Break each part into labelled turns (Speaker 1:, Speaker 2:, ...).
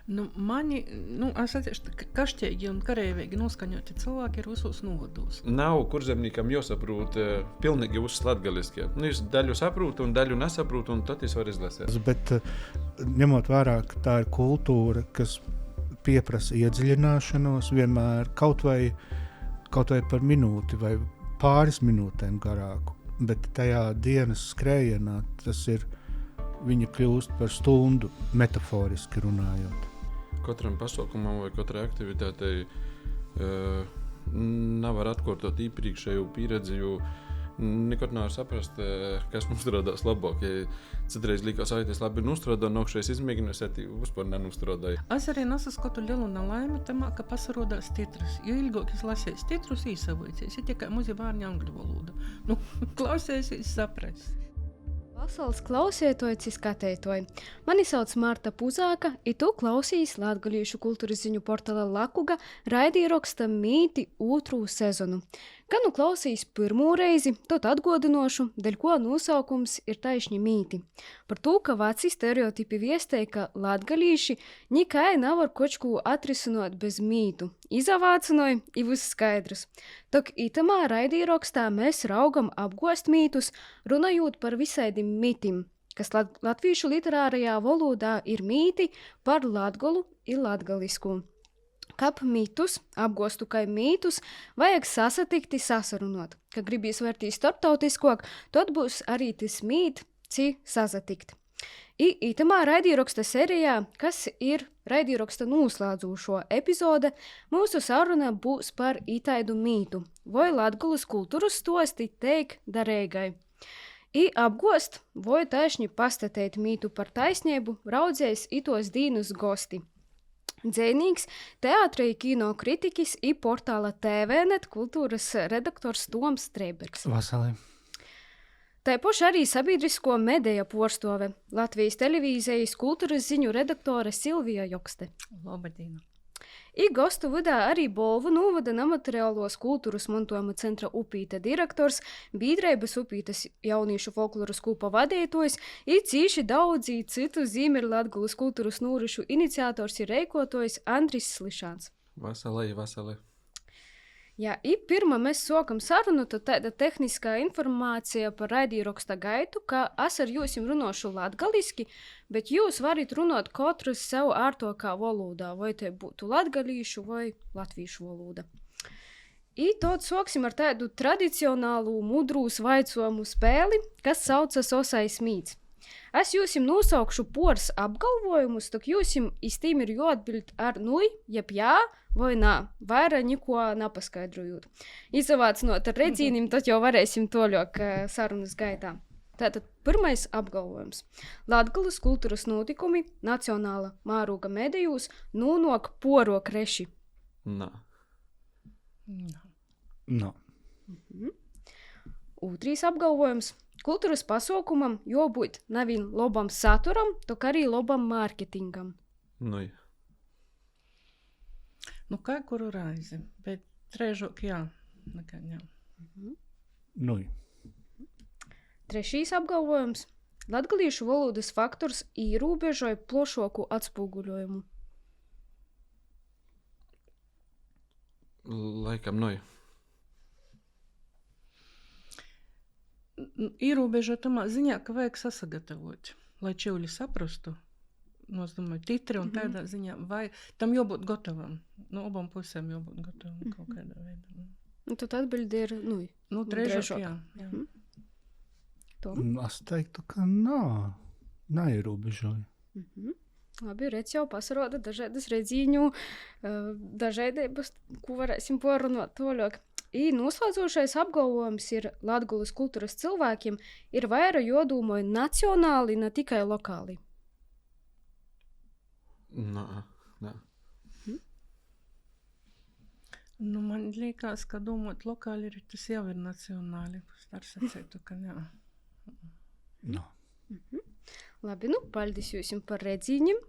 Speaker 1: Es atceros, ka kašķēgi un kareivīgi noskaņoti cilvēki ir visos novados.
Speaker 2: Nav kurzemniekam jāsaprūt pilnīgi uz latgaliski. Jūs daļu saprūt un daļu nesaprūt, un tad jūs var izlasīt.
Speaker 3: Bet ņemot vērā, ka tā ir kultūra, kas pieprasa iedziļināšanos vienmēr kaut vai par minūti vai pāris minūtēm garāku, bet tajā dienas skrējienā tas ir, viņa kļūst par stundu, metaforiski runājot.
Speaker 2: Katram pasaukumam vai katrai aktivitātei nevar atkārtot iepriekšējo pieredzi, jo nekad nevar saprast, kas mums strādās labāk. Ja citreiz likās, es labi nostrādāju, nākšais izmēģinājums, vispār nenostrādāju.
Speaker 1: Es arī nesaskatu lielu nelaimi tamā, ka pasarodās titrus. Jo ilgāk es lasēju titrus, īsavojies, ir tikai muzi vārņa angļu valoda. Klausēsies, saprast.
Speaker 4: Pasaules klausētoji, skatētoji. Mani sauc Marta Puzāka, i tu klausīs latgalīšu kultūras ziņu portāla Lakuga raidījumraksta Mīti 2. sezonu. Kad nu klausīs pirmo reizi, tad atgādinošu, dēļ ko nosaukums ir taišņi mīti. Par to, ka veci stereotipi viestēja, ka latgalīši nikai nevar kočku atrisinot bez mītu. Izavācinoja, i viss skaidrs. Tok itamā raidījumrakstā mēs raugam apgost mītus, runājot par visaidim mitim, kas latviešu literārajā valodā ir mīti par Latgolu i latgalisku. Kap mitus, apgostu kai mītus, vajag sasatikti sasarunot. Ka gribīs vērtīs starptautiskok, tad būs arī tas mīt, ci sasatikt. I itamā raidījumraksta serijā, kas ir raidījumraksta noslēdzošo epizode, mūsu saruna būs par itaidu mītu, vai Latgolas kultūras stosti teik dareigai. I apgost, vai taišņi pastatēt mītu par taisnību, raudzēs itos dīnus gosti. Dzēnīgs, teātra i kino kritiķis i portāla TVNet kultūras redaktors Toms Streibergs.
Speaker 3: Vasarī.
Speaker 4: Taipoši arī sabiedrisko mediju porstove Latvijas televīzijas kultūras ziņu redaktore Silvija Jokste.
Speaker 1: Labadīna.
Speaker 4: I gostu vidā arī Bolvu novada nemateriālos kultūras mantojuma centra Upīte direktors, Bīdreibas Upītes jauniešu folkloras kūpa vadītojs i cīši daudzi citu Ziemeļlatgulas kultūras nūrišu iniciators ir reikotojs Andris Slišāns.
Speaker 2: Vasarī.
Speaker 4: Jā, i pirmā mēs sokam sarunu, tad tāda tehniskā informācija par raidījumraksta gaitu, ka es ar jūsim runošu latgaliski, bet jūs varat runāt katrs sev ārtokā valodā, vai te būtu latgalīšu vai latvīšu valoda. I tad soksim ar tādu tradicionālu mudrūs vaicojumu spēli, kas saucas Osais mīts. Es jūsim nosaukšu pors apgalvojumus, tak jūsim iztīm ir jāatbild ar nuj, jeb jā vai nā, vairā niko nepaskaidrojot. Izavācinot ar redzīnim, tad jau varēsim toļok sarunas gaitā. Tātad pirmais apgalvojums. Latgolas kultūras notikumi nacionāla mēroga medijos nonāk poro kreši.
Speaker 2: Nā.
Speaker 4: Otrīs apgalvojums. Kultūras pasaukumam jābūt nevien labam saturam, tok arī labam mārketingam.
Speaker 2: Nui.
Speaker 1: Kā kuru raizi, bet trežok jā. Nekad jā.
Speaker 3: Nui.
Speaker 4: Trešīs apgalvojums. Latgalīšu valodas faktors ierobežoja plašāku atspūguļojumu.
Speaker 2: Laikam nui.
Speaker 1: Ierobežotamā ziņā, ka vajag sasagatavot, lai čivļi saprastu. Es domāju, titri un tādā ziņā, vai tam jābūt gotavam. No obām pusēm jābūt gotavam kaut kādā veidā.
Speaker 4: Tad atbildi ir nui.
Speaker 1: Trežok, jā.
Speaker 4: Tom?
Speaker 3: Es teiktu, ka neierobežoju.
Speaker 4: Labi, redz jau pasaroda dažādas redzīņu, dažādības, ko varēsim porunot toļok. I noslēdzošais apgalvojums ir Latgolas kultūras cilvēkiem ir vaira jodūmoja nacionāli, ne tikai lokāli.
Speaker 2: Nā.
Speaker 1: Man liekas, ka domāt lokāli ir, tas jau ir nacionāli. Ar sacētu, ka jā.
Speaker 4: Labi, paldies jūsim par redzīņiem.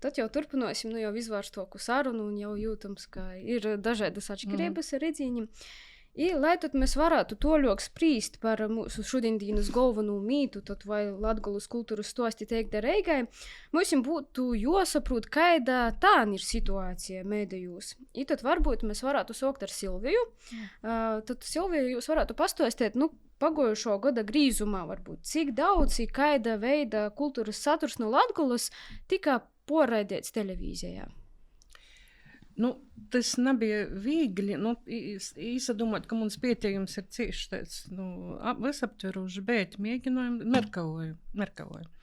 Speaker 4: Tad jau turpināsim jau izvērstoku sarunu un jau jūtams, ka ir dažādas atšķirības ar redzīņiem. I, lai tad mēs varētu toļok sprīst par mūsu šodienas galveno mītu, tad vai Latgolas kultūras stosti teikt Reigai, mums būtu jāsaprot, kāda tā ir situācija mēdījos. I tad varbūt mēs varētu sākt ar Silviju. Tad Silvija, jūs varētu pastostēt, pagojušo gada grīzumā varbūt, cik daudz ir kāda veida kultūras saturs no Latgolas tika poraidēts televīzijā.
Speaker 1: Tas nebija viegli. Īsadomāt, ka mums pētījums ir cieši tāds visaptverošs, bet mēģinājumi merkavoju.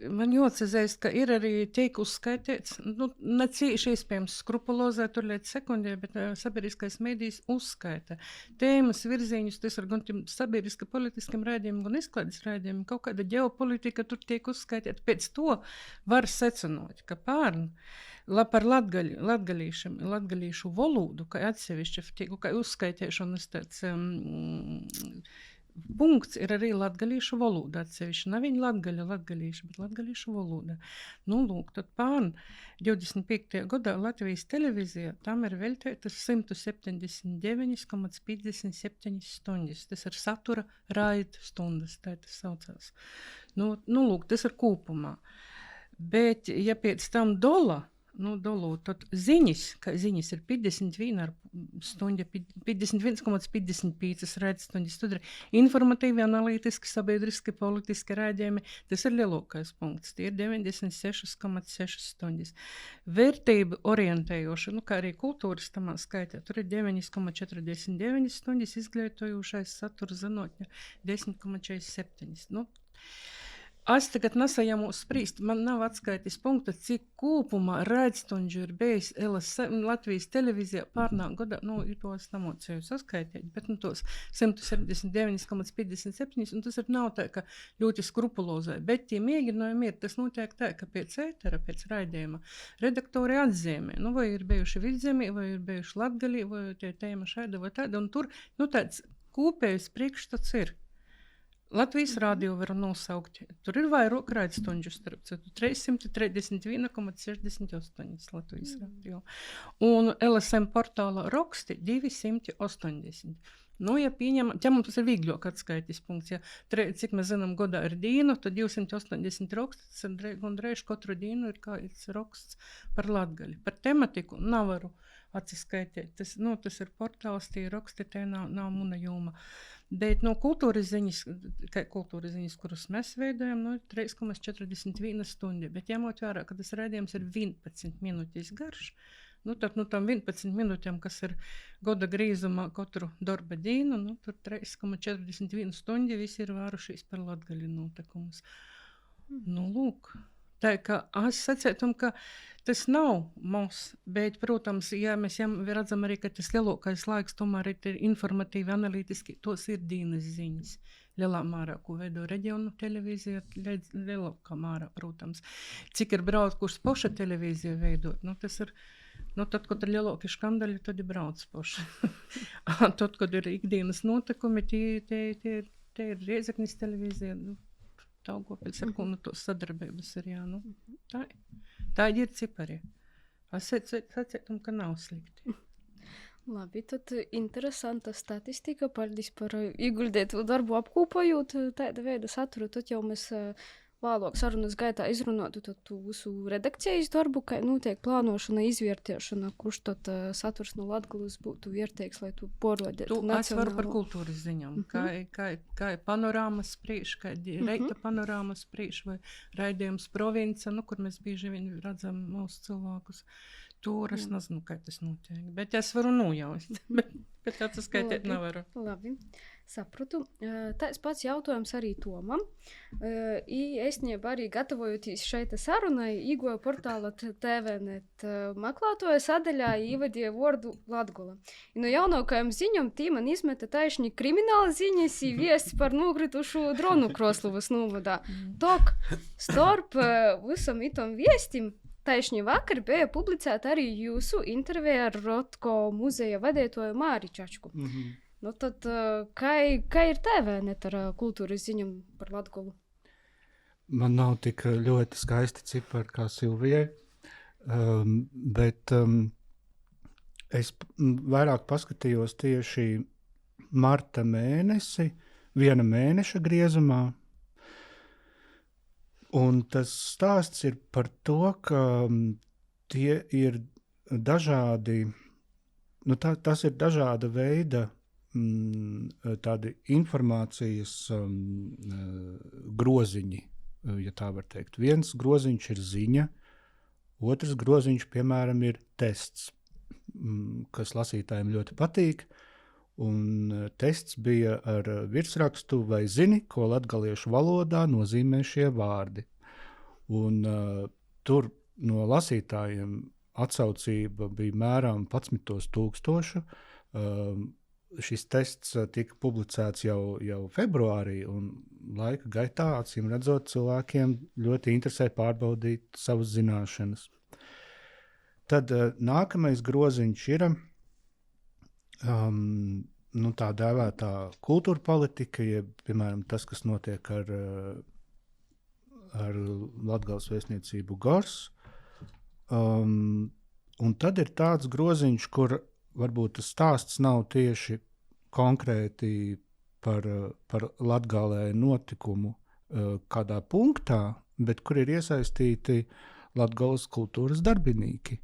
Speaker 1: Man jāatzīst, ka ir arī tiek uzskaitīts, ne cieši iespējams skrupulozē tur līdz sekundē, bet sabiedriskais medijs uzskaita tēmas virziņus, tas ir gan sabiedriski politiskiem raidījumiem, gan izklaides raidījumiem, kaut kāda ģeopolitika tur tiek uzskaitīta. Pēc to var secināt, ka par latgalīšu valodu, kā atsevišķi, kā uzskaitīšanas tāds punkts ir arī latgalīšu valoda atsevišķi. Nav viņa latgalīša, bet latgalīšu valoda. Tad 25. gadā Latvijas televīzijā tam ir veltītas 179,57 stundas. Tas ir satura raida stundas, tā tas saucās. Tas ir kopumā. Bet, ja pēc tam tad ziņas ir 51 stunda, 51,55 raidstundas. Tad ir informatīvi, analītiski, sabiedriski, politiski raidījumi. Tas ir lielākais punkts. Tie ir 96,6 stundas. Vērtību orientējoša, kā arī kultūras tamā skaitā, tur ir 9,49 stundas, izglītojošais satura zinātņa 10,47. Es tagad nesajāmu sprīst, man nav atskaitis punkta, cik kopumā raidstundžu ir bijis Latvijas televīzijā pārnā gadā, tos nemocēju saskaitīt, bet tos 179,57, un tas ir nav tā, ka ļoti skrupulozai, bet tie mēģinājumi ir, tas notiek tā, ka pēc ētera, pēc raidījuma redaktori atzīmē, vai ir bijuši vidzemī, vai ir bijuši Latgalī, vai tie tēma šāda vai tāda, un tur, tāds kopējs priekšstats ir. Latvijas radio var nosaukt. Tur ir vairāk raidstundžu, 331,68 Latvijas radio. Un LSM portālā raksti 280. Ja pieņemam, mums ir vieglāk atskaitis punkts. Ja cik mēs zinām, godā ir dienu, tad 280 raksts, gandrīz katru dienu ir kāds raksts par Latgali. Par tematiku nevaru atskaitīt. Tas ir portāls, tie raksti, tie nav muna joma. Bet kultūras ziņas, kuras mēs veidojam, ir 3,41 stundi. Bet jāmot vērā, ka tas raidījums ir 11 minūtes garš, tad tam 11 minūtēm, kas ir gada grīzumā katru darba dienu, tur 3,41 stundi visi ir vārušies par Latgali notikumus. Lūk. Tā kā es sacētum, ka tas nav mums, bet, protams, ja mēs redzam arī, ka tas lielākais laiks tomēr ir informatīvi, analītiski, tos ir dienas ziņas. Lielā mārā, ko veido reģionu televīzija, lielākā mārā, protams. Cik ir braukuši poša televīzija veidot, tas ir, tad, kad ir lielāki škandaļi, tad ir brauc poša. Tad, kad ir ikdienas notikumi, tie ir Riezeknis televīzija, Daugavpils ar ko tos sadarbības ir, tā ir cipari. Es sacētum, ka nav slikti.
Speaker 4: Labi, tad interesanta statistika, paldies par ieguldītu darbu apkopojot tāda veida saturu, tad jau mēs vēlāk sarunas gaitā izrunātu tu visu redakcijas darbu, kā notiek plānošana, izvērtēšana, kurš tad saturs no Latgalas būtu vērtīgs, lai tu porādētu nacionālo.
Speaker 1: Es varu par kultūras ziņām, kā panorāmas sprīš, kā reita panorāmas sprīš vai raidījums province, kur mēs bieži vien redzam mūsu cilvēkus. Tur es nezinu, kā tas notiek, bet es varu nojaust, bet tāds skaitīt nevaru.
Speaker 4: Labi, sapratu. Tāds pats jautājums arī Tomam. Īstenībā arī gatavojoties šeit sarunai, īgoja portāla TVNet meklētoja sadaļā ievadīja vārdu Latgola. No jaunākajām ziņām tī man izmeta taišņi krimināla ziņas i viests par nokritušu dronu Krosluvas novadā. Tok, starp visam itom viestim taišņi vakar bija publicēta arī jūsu intervija ar Rotko muzeja vadītoju Māri Čačku. Tad, kā ir TVNet ar kultūras ziņām par Latgolu?
Speaker 3: Man nav tik ļoti skaisti cipari kā Silvijai, bet Es vairāk paskatījos tieši marta mēnesi, viena mēneša griezumā. Un tas stāsts ir par to, ka tie ir dažādi, tas ir dažāda veida tādi informācijas groziņi, ja tā var teikt. Viens groziņš ir ziņa, otrs groziņš, piemēram, ir tests, kas lasītājiem ļoti patīk. Un tests bija ar virsrakstu, vai zini, ko latgaliešu valodā nozīmē šie vārdi. Un tur no lasītājiem atsaucība bija mēram 11,000. Šis tests tika publicēts jau februārī, un laika gaitā, acīm redzot, cilvēkiem ļoti interesē pārbaudīt savas zināšanas. Tad nākamais groziņš ir tā dēvētā kultūra politika, jeb, piemēram, tas, kas notiek ar Latgales vēstniecību Gors. Un tad ir tāds groziņš, kur varbūt tas stāsts nav tieši konkrēti par Latgalē notikumu kādā punktā, bet kur ir iesaistīti Latgales kultūras darbinīki.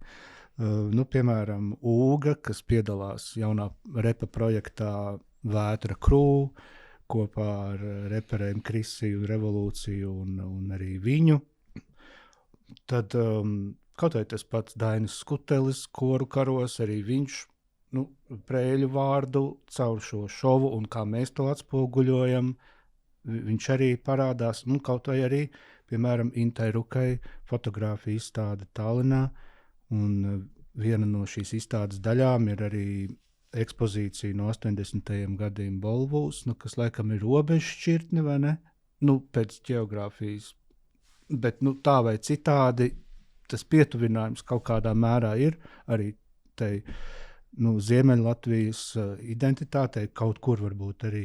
Speaker 3: Piemēram, Ūga, kas piedalās jaunā repa projektā Vētra Krū, kopā ar reperiem Krisiju, Revolūciju un arī viņu. Tad kaut vai tas pats Dainis Skutelis, koru karos, arī viņš prēļu vārdu caur šo šovu, un kā mēs to atspoguļojam, viņš arī parādās, kaut vai arī, piemēram, Intai Rukai fotogrāfija izstāde Tallinā, un viena no šīs izstādes daļām ir arī ekspozīcija no 80. gadiem Bolvūs, kas laikam ir robežšķirtne, vai ne? Pēc ģeogrāfijas. Bet tā vai citādi tas pietuvinājums kaut kādā mērā ir arī tai Ziemeļlatvijas identitātei, kaut kur varbūt arī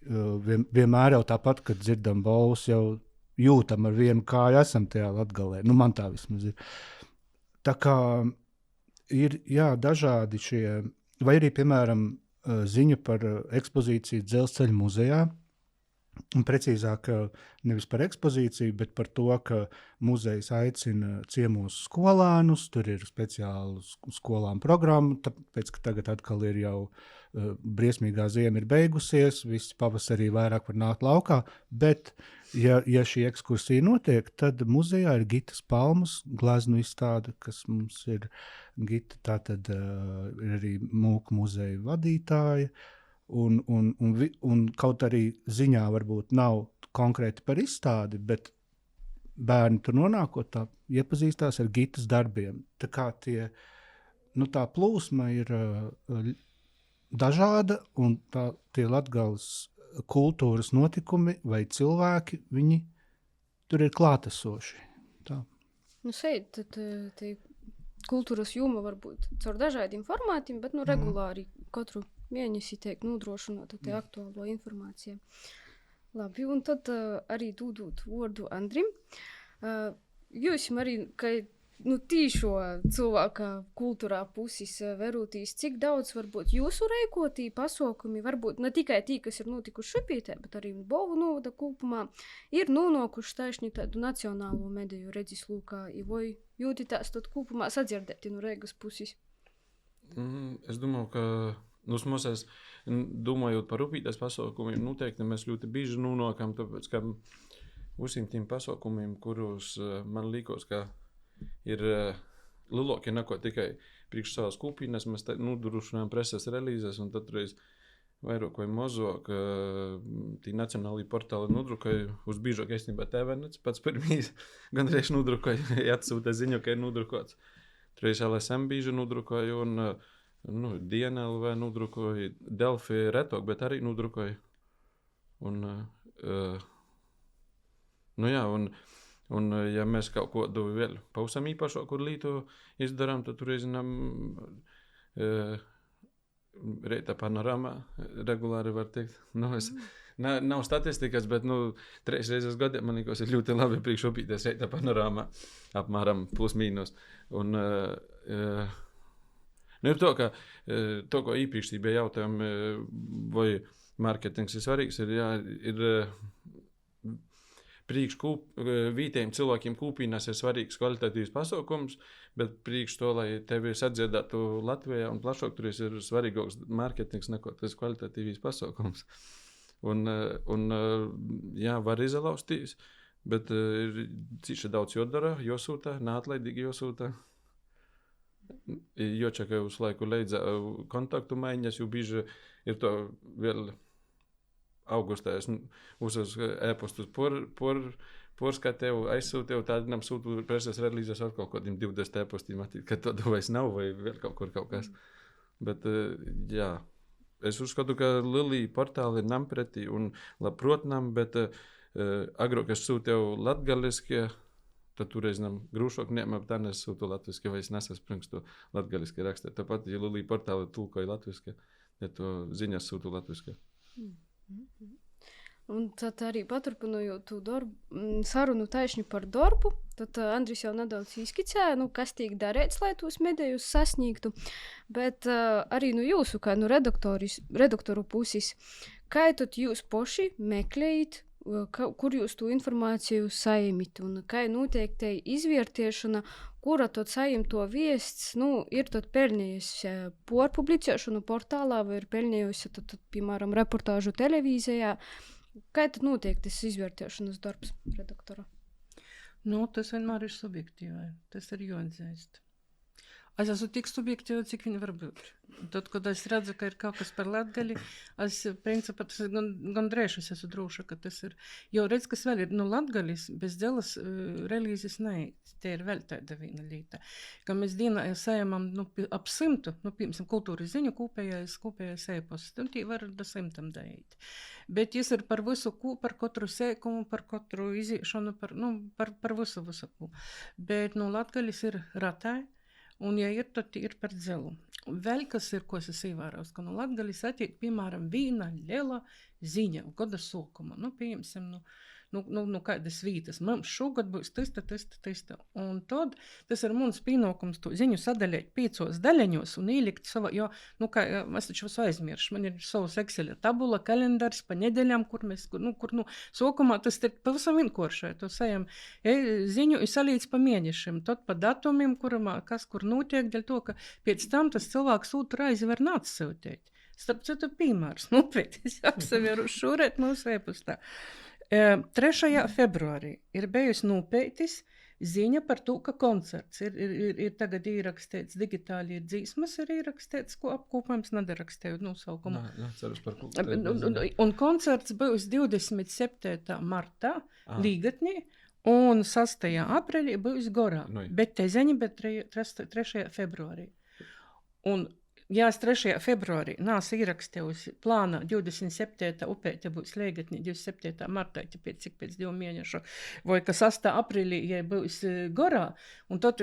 Speaker 3: vienmēr jau tāpat, kad dzirdam Bolvus, jau jūtam ar vienu kāju esam tajā Latgalē. Man tā vismaz ir. Tā kā ir dažādi šie, vai arī, piemēram, ziņa par ekspozīciju Dzelzceļa muzejā. Un precīzāk, nevis par ekspozīciju, bet par to, ka muzejs aicina ciemos skolēnus, tur ir speciāla skolām programma, tāpēc, ka tagad atkal ir jau briesmīgā ziema ir beigusies, visi pavasarī vairāk var nākt laukā, bet, ja šī ekskursija notiek, tad muzejā ir Gitas Palmas gleznu izstāde, kas mums ir Gita, tātad ir arī Mūku muzeja vadītāja, un kaut arī ziņā varbūt nav konkrēti par izstādi, bet bērni tur nonākot tā iepazīstās ar Gitas darbiem. Tā kā tā plūsma ir dažāda, un tie Latgales kultūras notikumi vai cilvēki, viņi tur ir klātesoši. Tā.
Speaker 4: Tad kultūras joma var būt caur dažādiem formātiem, bet regulāri katru mēnesi tiek nodrošināta te aktuālo informācija. Labi, un tad arī dodot vārdu Andrim. Jūs arī, ka tīšo cilvēka kultūrā puses verūtīs, cik daudz varbūt jūsu reikotī pasaukumi, varbūt ne tikai tī, kas ir notikuši Šupītē, bet arī Bolvu novada kopumā, ir nonākuši taisni tādu nacionālo mediju redzeslokā, vai jūtitās tad kopumā sadzirdēti no Reigas puses?
Speaker 2: Es domāju, ka mūsēs, domājot par Upītes pasaukumiem, noteikti mēs ļoti bieži nonākam, tāpēc, ka uzsim tiem pasaukumiem, kurus man liekas, ka ir lielākie neko tikai priekš savas kopienas, mēs nodrošinām preses relīzes, un tad reiz vairāk vai mazāk tī nacionālī portāli nodrukoja uz biežāk īstenībā TVNets, pats pirmīs gandrīz nodrukoja, atsūta ziņu, ka ir nodrukots. Reiz LSM bieži nodrukoja, un Diena LV nodrukoja, Delfi retok, bet arī nodrukoja. Un ja mēs kaut ko vēl pausam īpašāku lītu izdarām, tad tur zinām reita panorāmā regulāri var teikt. Nav statistikas, bet 3 reizes gadā man liekas ir ļoti labi priekš Upītes reita panorāmā, apmēram plus mīnus. Un Nu, ir to, ko īpriekš bija jautājumi, vai mārketings ir svarīgs, ir priekš vītējiem cilvēkiem kūpīnās ir svarīgs kvalitatīvs pasaukums, bet priekš to, lai tevi sadziedātu Latvijā un plašāk, tur ir svarīgāks mārketings nekā tas kvalitatīvs pasaukums. Un var izlaustīs, bet ir cīši daudz jodara, josūta, neatlaidīgi josūta. Jočaka uz laiku leidza kontaktu maiņas, jo bieži ir to vēl augustā. Es uz e-postus porskatēju, aizsūtēju, tādinām sūtu preses relīzes ar kaut kādiem 20 e-postiem, ka to vairs nav vai vēl kaut kas. Bet, jā, es uzskatu, ka lielī portāli ir nam pretī un labprotnam, bet agrāk es sūtēju latgaliskie, tad toreiz nam grūšāk neamap tā nesūtu latviski, vai es nesaspringstu latgaliski rakstēt. Tāpat, ja lielī portāli tulkoja latviski, ja to ziņas sūtu latviski.
Speaker 4: Un tad arī paturpinojot tu sarunu taišņu par darbu, tad Andris jau nedaudz izskicēja, kas tiek darēts, lai tos medējus sasniegtu, bet arī jūsu, kā redaktoru puses, kā tad jūs poši meklējat, kur jūs to informāciju saimit un kā notiek te izvērtiešana, kura tad saim to viests, ir tad pelnējusi porpublicēšanu portālā vai ir pelnējusi tad, piemēram, reportāžu televīzijā. Kā tad notiek tas izvērtēšanas darbs redaktora?
Speaker 1: Tas vienmēr ir subjektīvai. Tas ir jāatzīst. Es esmu tik subjektīva, cik viņi var būt. Tad, kad es redzu, ka ir kaut kas par Latgali, es principā tas gan drēšus esmu droša, ka tas ir. Jo redz, kas vēl ir, Latgalis bez dzelas relīzes neiet. Te ir vēl tāda viena līta. Ka mēs dienā saimam ap 100, piemēram, kultūras ziņu kopējais e-posts, un tī var da 100 daiet. Bet jis ir par visu par katru sēkumu, par katru iziešanu, par visu. Bet, Latgalis ir ratai. Un, ja ir, tad ir par dzelu. Vēl kas ir, ko es ievēros, ka Latgalis attiek, piemēram, viena liela ziņa gada sākumā. Piemēram, kādas vītas. Mums šogad būs tas. Un tad tas ir mums pienākums to ziņu sadaļēt 5 daļaņos un ielikt savā, jo, es taču visu aizmiršu. Man ir savs Excel tabula, kalendārs pa nedēļām, kur sākumā tas ir pavisam vienkārši. To sajam ziņu ir salīdz pa mēnešiem, tad pa datumiem, kas kur notiek, dēļ to, ka pēc tam tas cilvēks sūta raizi var nācsūtēt. Starp citu piemērs, es apsaveru šurēt mūsu e-pastā. 3. februārī ir bijusi nopētis ziņa par to, ka koncerts ir tagad ierakstīts digitāli, ir dzīsmas, ir ierakstīts, ko apkopojums nedarakstīju nosaukumu.
Speaker 2: Ceras par kultūru.
Speaker 1: Un koncerts būs 27. martā Līgatnī, un 6. aprīlī būs Gorā. Bet te ziņa, 3. februārī. Un ja es 3. februārī nāsu ierakstījusi plānā 27. upēte būs Līgatnī, 27. martā, pēc 2 mēnešu, vai ka 6. aprīlī, ja būs Gorā, un tad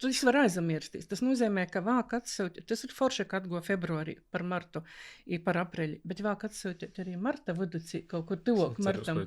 Speaker 1: tas var aizmirstīs. Tas nozīmē, ka vāk atsūtīt, tas ir forši, ka atgo februārī par martu i par aprīlī, bet vāk atsūtīt arī marta viducī, kaut kur tuvāk martam.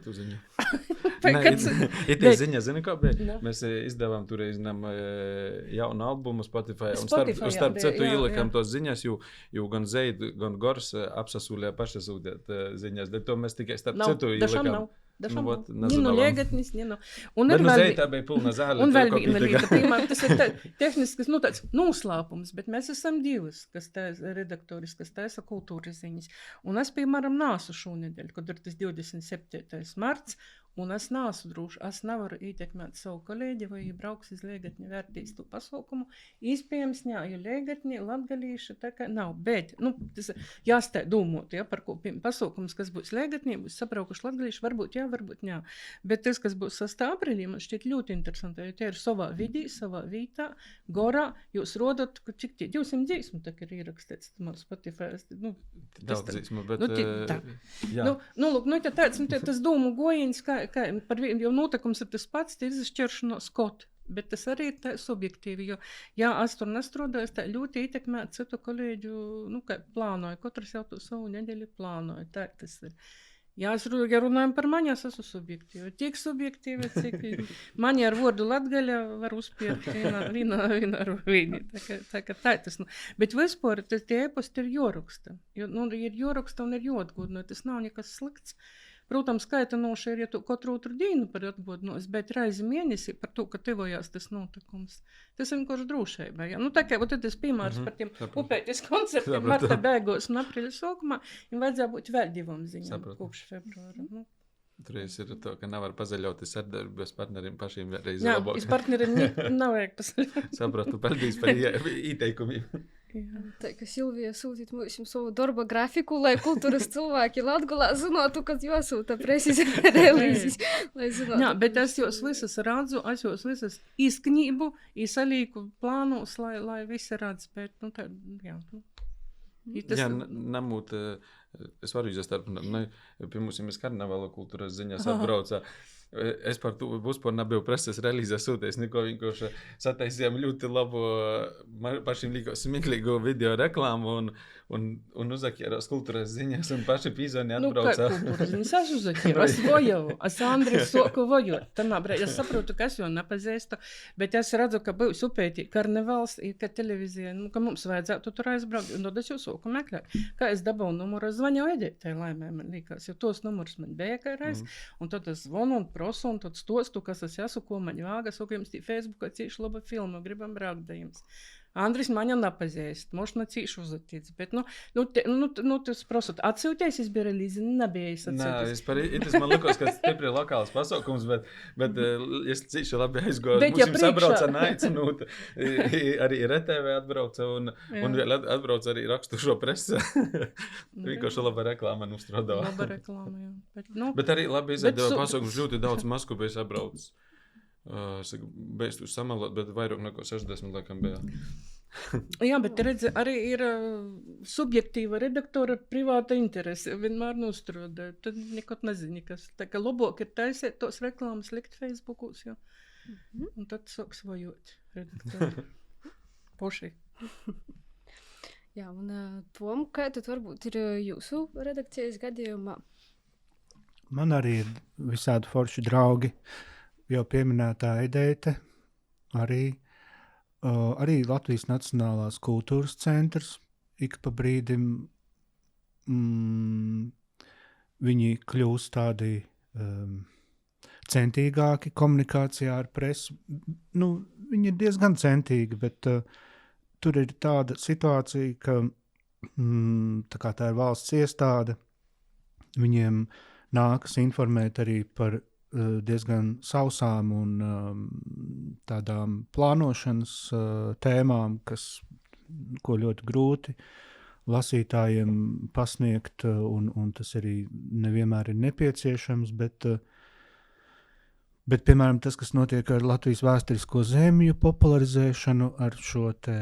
Speaker 2: Ir ziņa, zini, kā bija? Mēs izdevām toreiz jaunu albumu Spotify, un starp citu ielikam tos ziņas, jo gan Zeid, gan Gors apsasūlē pašasūtēt ziņas, bet to mēs tikai starp citu ielikam.
Speaker 1: Ninu Līgatnis, ninu.
Speaker 2: Bet Zeid tā bija pilna zāle.
Speaker 1: Un vēl viena līta, piemēram, tas ir tehnisks, tāds noslēpums, bet mēs esam divas, kas redaktoris, kas taisa kultūras ziņas. Un es, piemēram, nāsu šonedēļ, kad ir tas 27. marts, un es nāsu droši, es nevaru ietekmēt savu kolēģi, vai brauks iz Līgatni vērtīs to pasaukumu. Iespējams, jo Līgatni latgalīši tā kā nav, bet, tas jāstē domot, par ko pasaukums, kas būs Līgatni, būs sabraukuši latgalīši, varbūt jā, varbūt jā. Bet tas, kas būs 6. aprīlī, man šķiet ļoti interesanti, jo tie ir savā vidī, savā vītā, Gorā, jūs rodat, cik tie 200 dzīsmu tā ir ierakstīts, Spotify.
Speaker 2: Daudz dzīsmu, bet...
Speaker 1: Tas domu gojiņas, jo notikums ir tas pats, tie ir izšķiršanos kaut. Bet tas arī ir tā subjektīvi, jo, ja es tur nestrādāju, tā ļoti ietekmē citu kolēģu, kā plānoju, katrs jau to savu nedēļu plānoju, tā tas ir. Jā, ja runājam par mani, es esmu subjektīva. Tik subjektīva, cik mani ar vārdu latgaļa var uzpirkt vīna ar vīni. Tā tas. Bet vispār tie e-posti ir joraksta. Ir joraksta un ir jodgudno. Tas nav nekas slikts. Protams, skaitinoši ir, ja tu katru otru dienu par atgādinājumu, bet reizi mēnesī par to, ka tevojās tas notikums. Tas vienkārši drošība. Ja? Tā kā tas piemērs par tiem upēties koncertiem marta beigās un aprīļa sākumā, viņam vajadzēja būt vēl 2 ziņām kopš februāra.
Speaker 2: Tur ir to, ka nevar pazaļauties ar bez partneriem pašiem vēlreiz
Speaker 1: Jā,
Speaker 2: labāk.
Speaker 1: Jā, partneriem nav vajag pazaļauties.
Speaker 2: Sapratu, paldies par ieteikumiem.
Speaker 4: Tā kā Silvija sūtīt mums savu darba grafiku, lai kultūras cilvēki Latgolā zinātu, kad jāsūta preses relīzes.
Speaker 1: Jā, bet es jūs visas redzu, es jūs visas izknību, izsalīku plānus, lai visi redz, bet, tā, jā.
Speaker 2: Jā, namūt, es varu izstārt, pie mums ir karnevāla kultūras ziņās atbraucā. Es par to vispār nebiju preses relīzē sūtījis, neko vienkārši sataisījām ļoti labu, pašiem līgo smieklīgo video reklāmu un uzakierās kultūras ziņas un paši pīzoni atbraucā.
Speaker 1: Kā kultūras ziņas? Es uzakieru, es vojovu, es Andris soku vojot. Tamā brīdī es saprotu, ka es jau nepazīstu, bet es redzu, ka būs upētī karnevāls, ka televīzija, ka mums vajadzētu tur aizbraukt, un tad es jau soku meklēt. Kā es dabūju numuru, es zvaņu Edītei Laimē, man likās, jo tos numurus man bija kaireiz, un tad es zvanu un prosu, un tad stostu, kas es esmu, ko man vāga, saku jums tī Facebookā cīši laba filma, gribam braukt da jums. Andris man jau nepazīst, možda cīši uzatīts, bet, tas prosot, atsūties, es biju relīzi, nebija atsūties.
Speaker 2: Nē, tas man likos, ka stipri lokāls pasaukums, bet es cīši labi aizgoju.
Speaker 1: Bet ja priekšā...
Speaker 2: sabrauca naicinūt, arī RTV atbrauca un vēl atbrauca arī rakstušo presi. Vienkārši laba reklāma man uzstrādāja.
Speaker 1: Laba reklāma, jā.
Speaker 2: Bet arī labi izaideva pasaukums, ļoti daudz Masku bija sabraucis. Beidz tu samalot, bet vairāk neko 60 laikam bija.
Speaker 1: Jā, bet redzi, arī ir subjektīva redaktora privāta interese. Vienmēr nostrādē. Tad nekot nezini, kas. Tā kā labāk ir taisēt tos reklāmas likt Facebookos, jo. Un tad sāks vajot redaktori. Poši.
Speaker 4: Jā, un Tom, kā tad varbūt ir jūsu redakcijas gadījumā?
Speaker 3: Man arī ir visādi forši draugi. Jau pieminētā Edeite, arī Latvijas Nacionālās kultūras centrs, ik pa brīdim viņi kļūst tādi centīgāki komunikācijā ar presi. Viņi ir diezgan centīgi, bet tur ir tāda situācija, ka tā kā tā ir valsts iestāde, viņiem nākas informēt arī par diezgan sausām un tādām plānošanas tēmām, ko ļoti grūti lasītājiem pasniegt, un tas arī nevienmēr ir nepieciešams, bet piemēram, tas, kas notiek ar Latvijas vēsturisko zemju popularizēšanu, ar šo te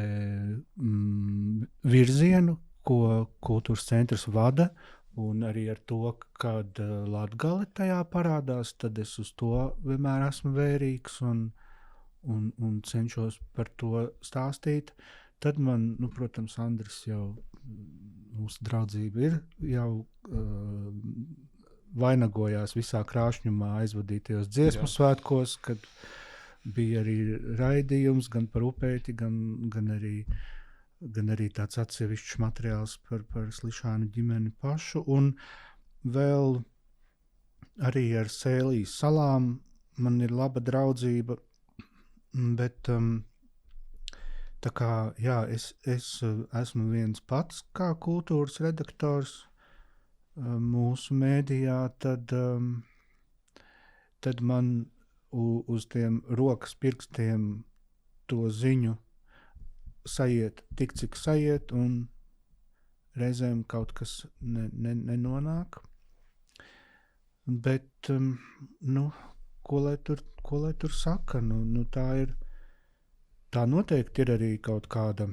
Speaker 3: virzienu, ko kultūras centrs vada, un arī ar to, kad Latgale tajā parādās, tad es uz to vienmēr esmu vērīgs un cenšos par to stāstīt. Tad man, protams, Andris jau, mūsu draudzība ir jau vainagojās visā krāšņumā aizvadītajos dziesmu svētkos, kad bija arī raidījums gan par upēti, gan arī tāds atsevišķs materiāls par Slišānu ģimeni pašu, un vēl arī ar Sēlijas salām man ir laba draudzība, bet tā kā, jā, es esmu viens pats kā kultūras redaktors mūsu mēdījā, tad man uz tiem rokas pirkstiem to ziņu sajiet tik, cik sajiet, un reizēm kaut kas nenonāk. Bet, ko lai tur saka? Tā noteikti ir arī kaut kāda,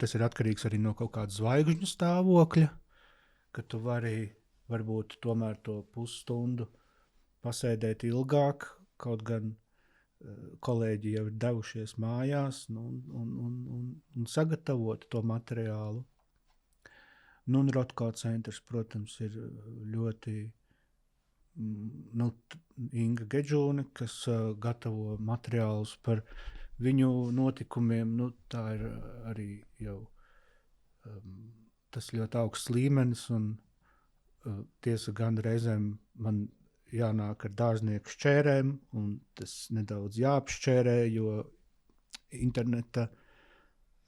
Speaker 3: tas ir atkarīgs arī no kaut kāda zvaigžņu stāvokļa, ka tu vari varbūt tomēr to pusstundu pasēdēt ilgāk, kaut gan kolēģi jau ir devušies mājās un sagatavot to materiālu. Nu, un Rotko centrs, protams, ir ļoti Inga Gedžūne, kas gatavo materiālus par viņu notikumiem. Nu, tā ir arī jau tas ļoti augsts līmenis, un tiesa gan reizēm man jānāk ar dārznieku šķērēm, un tas nedaudz jāapšķērē, jo interneta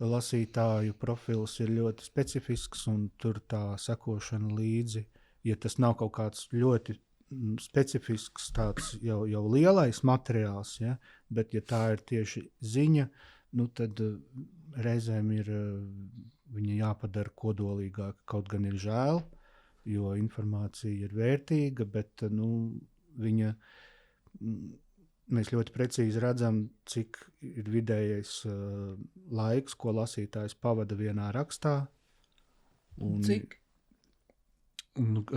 Speaker 3: lasītāju profils ir ļoti specifisks, un tur tā sekošana līdzi, ja tas nav kaut kāds ļoti specifisks tāds jau lielais materiāls, ja, bet ja tā ir tieši ziņa, nu tad reizēm ir viņa jāpadara kodolīgāk, kaut gan ir žēl, jo informācija ir vērtīga, bet viņa, mēs ļoti precīzi redzam, cik ir vidējais laiks, ko lasītājs pavada vienā rakstā. Un,
Speaker 1: Cik?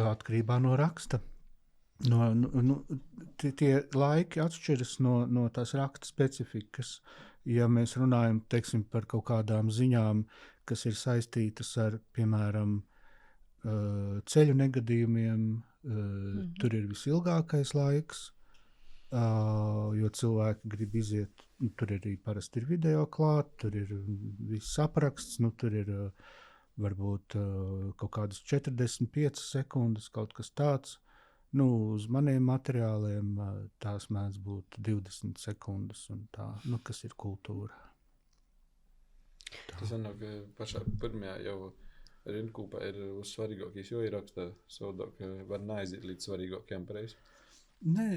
Speaker 3: Atkarībā no raksta. Tie laiki atšķiras no tās raksta specifikas. Ja mēs runājam, teiksim, par kaut kādām ziņām, kas ir saistītas ar, piemēram, ceļu negadījumiem, tur ir visilgākais laiks, jo cilvēki grib iziet, tur arī parasti ir video klāt, tur ir viss apraksts, tur ir varbūt kaut kādas 45 sekundes, kaut kas tāds. Uz maniem materiāliem tās mēdz būt 20 sekundes, un tā, kas ir kultūra.
Speaker 2: Tas sanāk, ka pašā pirmajā jau rindkūpā ir uz svarīgākīs, jo ierakstā savādāk var neaiziet līdz svarīgākajām preizēm.
Speaker 3: Nē,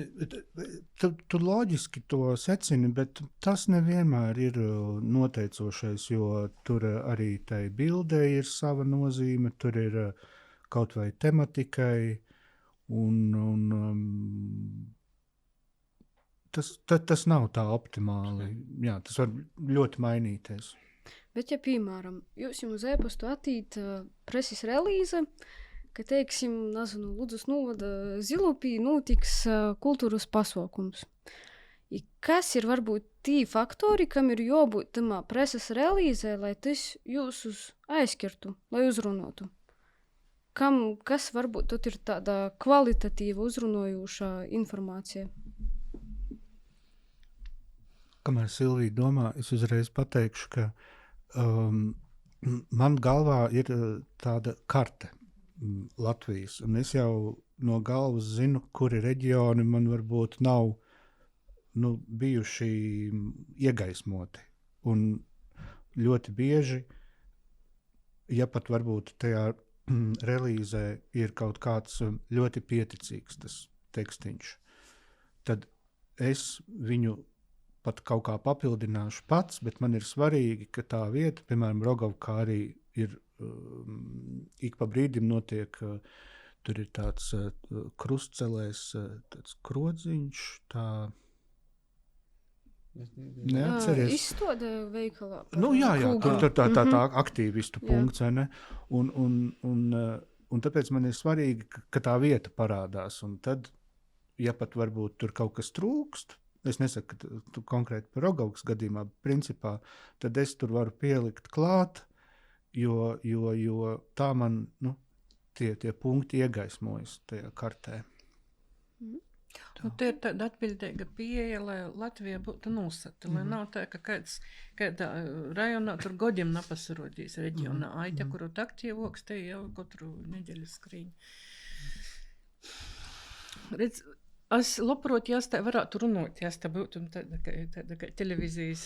Speaker 3: tu loģiski to secini, bet tas nevienmēr ir noteicošais, jo tur arī tai bildē ir sava nozīme, tur ir kaut vai tematikai, un tas nav tā optimāli. Jā, tas var ļoti mainīties.
Speaker 4: Bet, ja, piemēram, jūs uz e-pastu attīt preses relīze, ka, teiksim, nezinu, Ludzas novada Zilupī notiks kultūras pasākums. Kas ir varbūt tī faktori, kam ir jābūt tamā preses relīzē, lai tas jūs aizskirtu, lai uzrunotu? Kas varbūt tad ir tāda kvalitatīva uzrunojoša informācija?
Speaker 3: Kamēr Silvija domā, es uzreiz pateikšu, ka man galvā ir tāda karte Latvijas, un es jau no galvas zinu, kuri reģioni man varbūt nav bijuši iegaismoti. Un ļoti bieži, ja pat varbūt tajā relīzē ir kaut kāds ļoti pieticīgs tas tekstiņš, tad es viņu pat kaut kā papildināšu pats, bet man ir svarīgi, ka tā vieta, piemēram, Rogovkā arī ir ik pa brīdim notiek, tur ir tāds krustcelēs, tāds krodziņš, tā neatceries.
Speaker 4: Izstāde veikalā.
Speaker 3: Jā, tur tā aktīvistu punkts, ne? Un tāpēc man ir svarīgi, ka tā vieta parādās, un tad, ja pat varbūt tur kaut kas trūkst, es nesaku, ka tu konkrēti par Rogaukas gadījumā, principā, tad es tur varu pielikt klāt, jo tā man, tie punkti iegaismojas tajā kartē.
Speaker 1: Te ir tāda atbildīga pieeja, lai Latvija būtu nosata, lai nav tā, ka kādā rajonā tur godiem napasarodīs reģionā aita, kuru aktīvoks, te jau katru nedēļu skrīņ. Redz, es labprāt, ja es tā varētu runāt, ja es tā būtu tāda kā televīzijas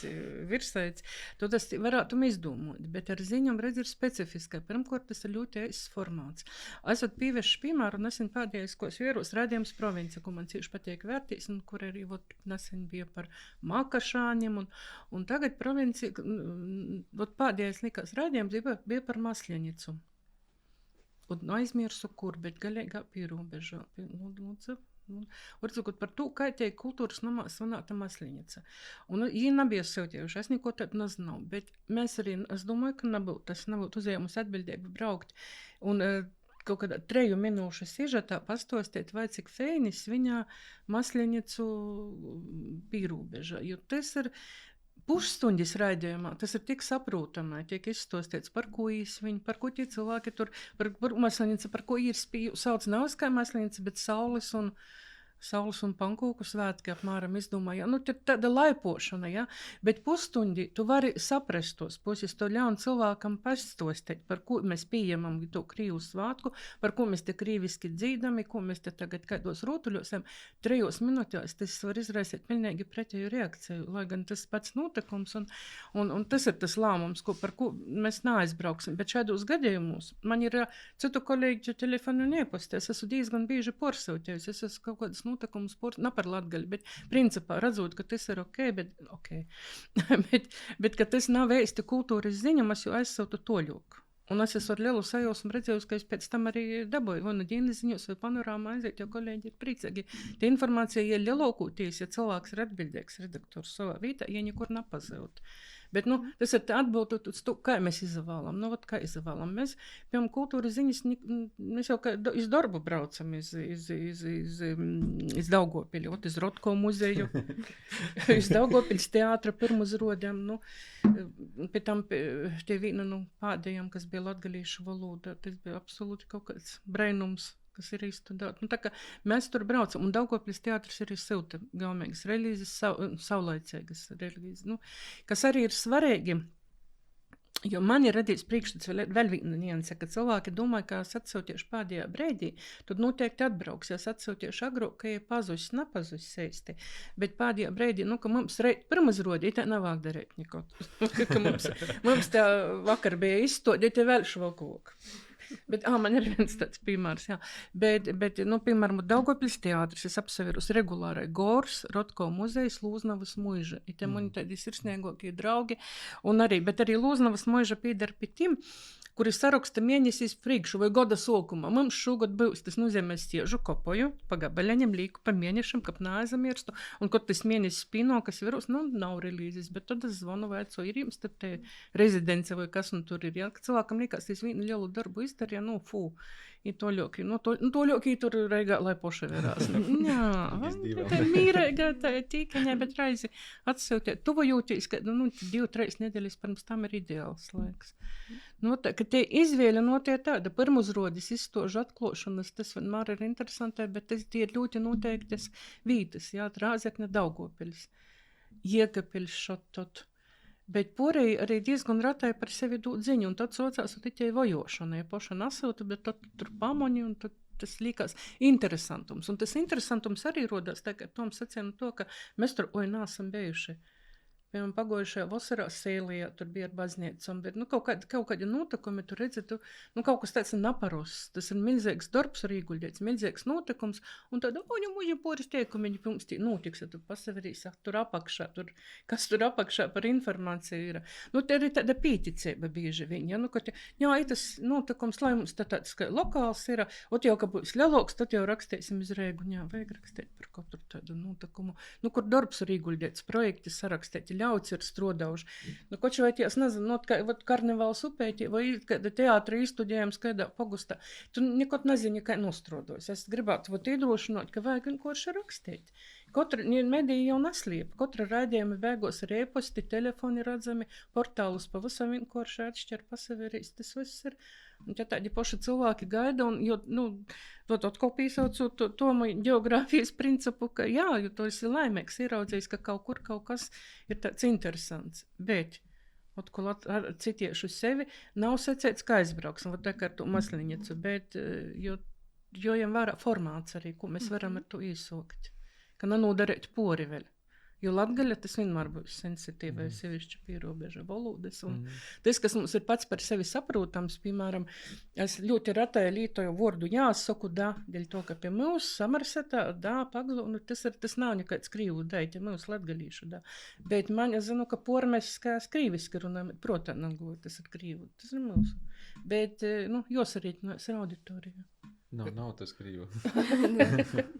Speaker 1: virsaids, tad es varētu izdomāt, bet ar ziņām redz ir specifiskā. Pirmkārt, tas ir ļoti īsts formāts. Esat pievēršu piemēru, nesen pēdējais, ko es vieros, rādījums province, ko man cieši patīk vērtīs, un kur arī nesen bija par makašāņiem, un tagad provinci, pēdējais likās rādījums bija par Masļenicu. Un aizmirsu kur, bet galīgā pierobežā. Varbūt par to, kā tiek kultūras namā svanāta Masļenica. Un viņi nebija savtiejuši, es neko tādu nezinu, bet mēs arī, es domāju, ka tas nebūtu uzņēmus atbildību braukt un kaut kādā 3 minūšu sižetā pastostīt, vai cik feinis viņā Masļenicu pierobežā, jo tas ir pusstundis raidījumā tas ir tik saprūtamai, tiek izstostīts, par ko viņi, par ko tie cilvēki tur, par Maslenica, par ko ir spīju, sauc nav kā Maslenica, bet Saules un pankūku svētki apmēram izdomāja. Nu, tāda laipošana, ja? Bet pusstundi tu vari saprast tos puses, to ļaunu cilvēkam pastostēt, par ko mēs pieņemam to krīvu svātku, par ko mēs te krīviski dzīdami, ko mēs te tagad kādos rūtuļosam. 3 minūtēs tas var izraisīt pilnīgi pretēju reakciju, lai gan tas pats notikums un tas ir tas lēmums, par ko mēs neaizbrauksim. Bet šādos gadījumos man ir citu kolēģu telefonu neposti, es esmu diezgan bieži porsūtējis, es esmu kaut kādas notikums ne par latgaļu, bet principā redzot, ka tas ir bet ka tas nav vēsti kultūras ziņam, es jau aizsautu toļoku. Un es esmu ar lielu sajūsmu redzējusi, ka es pēc tam arī dabūju, vai nu ģīnas ziņos, vai panorāmā aiziet, jo kolēģi ir priecīgi. Tie informācija ir lielākoties, ja cilvēks ir atbildīgs redaktors savā vietā, ja nekur nepazūd. Bet, tas ir atbildot uz to, kā mēs izvēlam. Kā izvēlam. Mēs, piemēram, kultūras ziņas, mēs jau iz darbu braucam, iz Daugavpili, iz Rotko muzeju, iz Daugavpiļas teātra pirmuzrodēm, pie tam tie vīna, pādējām, kas bija latgalīšu valoda, tas bija absolūti kaut kāds brainums, kas ir izstudēt. Tā kā mēs tur braucam, un Daugavpils teātris ir silta, gaumīgas relīzes, saulaicīgas relīzes, kas arī ir svarīgi, jo man ir radīts priekšstats vēl viena nianse, ka cilvēki domāja, ka es atsūtiešu pēdējā brīdī, tad noteikti atbrauks, ja es atsūtiešu agrāk, ka ir pazūs seisti, bet pēdējā brīdī, ka mums pirmazrodī, tā nevāk darīt nekot, ka mums tā vakar bija izstādīt, ja vēl švalkok. Bet, man ir viens tāds piemērs, jā. Bet piemēram, Daugavpils teātris, es apseverus regulārai Gors, Rotko muzejs, Lūznavas muiža. I te mani tādi sirsniegākie draugi, bet arī Lūznavas muiža pieder pie tiem, kuri saraksta mēnesīs priekšu vai gada sākumā. Mums šogad būs, tas nozīmē stiežu kopoju, pa gabaļaņam līku pa mēnešam, kap neaizmirstu, un kad tas mēnesis pienākas virus, nav relīzes, bet tad es zvanu vaico, ir jums tad te rezidence vai kas un tur ir, ja, ka cilvēkam liekas, tas vienu lielu darbu izdarīja, ir toļoki tur reigā, lai poša verās. Jā, tā ir mīrēgā, tā ir tīkaņā, bet reizi atsūtiet, tuvojūtīs, ka 2-3 nedēļas pirms tam ir ideāls laiks. Ka te izvēle notiek tāda, pirmuzrodis izstožu atklāšanas, tas vienmēr ir interesanti, bet tas tie ir ļoti noteiktas vītas, jā, Rāzekne, Daugavpils, Jēkabpils, šotot. Bet porēji arī diezgan ratai par sevi dūt ziņu, un tad saucās tikai vojošana, ja poša nasauta, bet tad tur pamoņi, un tad tas līkās interesantums. Un tas interesantums arī rodās, tā kā Toms sacīja to, ka mēs tur, nāsam bijuši. Piemēram, pagojušajā vasarā Sēlijā, tur bija ar baznīcām, bet kaut kādi notikumi, tur redzi, kaut kas tāds naparosts, tas ir milzīgs darbs arī ieguldīts, milzīgs notikums, un tad, muļi poris teikumiņi pirms tī notiks, ja tu pasaverīsi, tur apakšā, kas tur apakšā par informāciju ir. Te arī tāda pieticība bieži viņa, tas notikums, lai mums tāds lokāls ir, jau, ka būs lielāks, tad jau rakstīsim iz Reigu, vajag rakstīt par katru tādu notikumu, kur darbs ir ieguldīts, projekti sarakstīt, ļauts ir strodauži. Koči vai ties, nezinu, karnevāls upēti, vai teātra izstudējums kādā pogustā. Tu nekot nezini, kā nostrodos. Es gribētu iedrošināt, ka vajag vienkārši rakstīt. Katra medija jau neslīpa. Katra raidījuma beigos ir e-posti, telefoni redzami, portālus pavisam vienkārši atšķir pasaverīs. Tas viss ir. Un ja tādi paši cilvēki gaida, un jo, atkal pīsaucu to geogrāfijas principu, ka jā, jo to esi laimīgs, ieraudzījis, ka kaut kur kaut kas ir tāds interesants. Bet, atkal citiešu sevi, nav secēts, kā aizbrauksim, tā kā ar to Masliņicu, bet, jo jām vērā formāts arī, ko mēs varam ar to īsākt. Ka nenodarīt pori vēl. Jo latgaļa tas vienmēr būs sensitīva, sevišķi pierobeža valodas. Un tas, kas mums ir pats par sevi saprotams, piemēram, es ļoti ratai lietoju vārdu jāsaku da, dēļ to, ka pie mūs Samarsetā da, Paglu, tas nav nekāds krīvu da, ja mūs latgalīšu da. Bet man, es zinu, ka pormēs kā krīviski runājam, protams, tas ir krīvu, tas ir mūsu. Bet, jāsarīķinās ar auditoriju.
Speaker 2: Nav tas krīvu.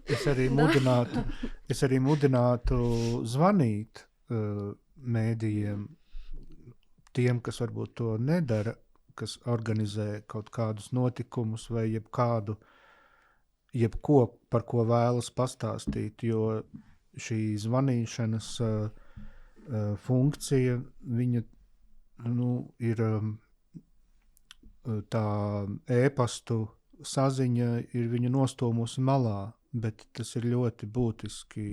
Speaker 3: Es arī mudinātu zvanīt mēdījiem, tiem, kas varbūt to nedara, kas organizē kaut kādus notikumus vai jebko, par ko vēlas pastāstīt, jo šī zvanīšanas funkcija, viņa ir tā e-pastu saziņa ir viņu nostūmusi malā, bet tas ir ļoti būtiski,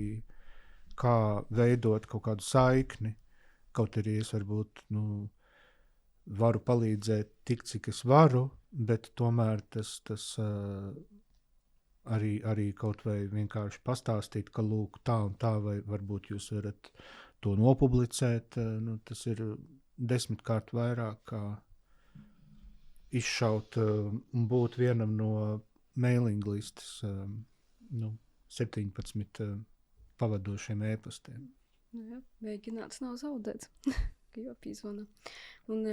Speaker 3: kā veidot kaut kādu saikni, kaut arī es varbūt, varu palīdzēt tik, cik es varu, bet tomēr tas arī kaut vai vienkārši pastāstīt, ka lūk tā un tā, vai varbūt jūs varat to nopublicēt, tas ir 10-kārt vairāk, kā izšaut un būt vienam no mailing listas 17 pavadošiem e-pastiem.
Speaker 4: Jā, mēģināts nav zaudēts, ka jau pīzvana. Un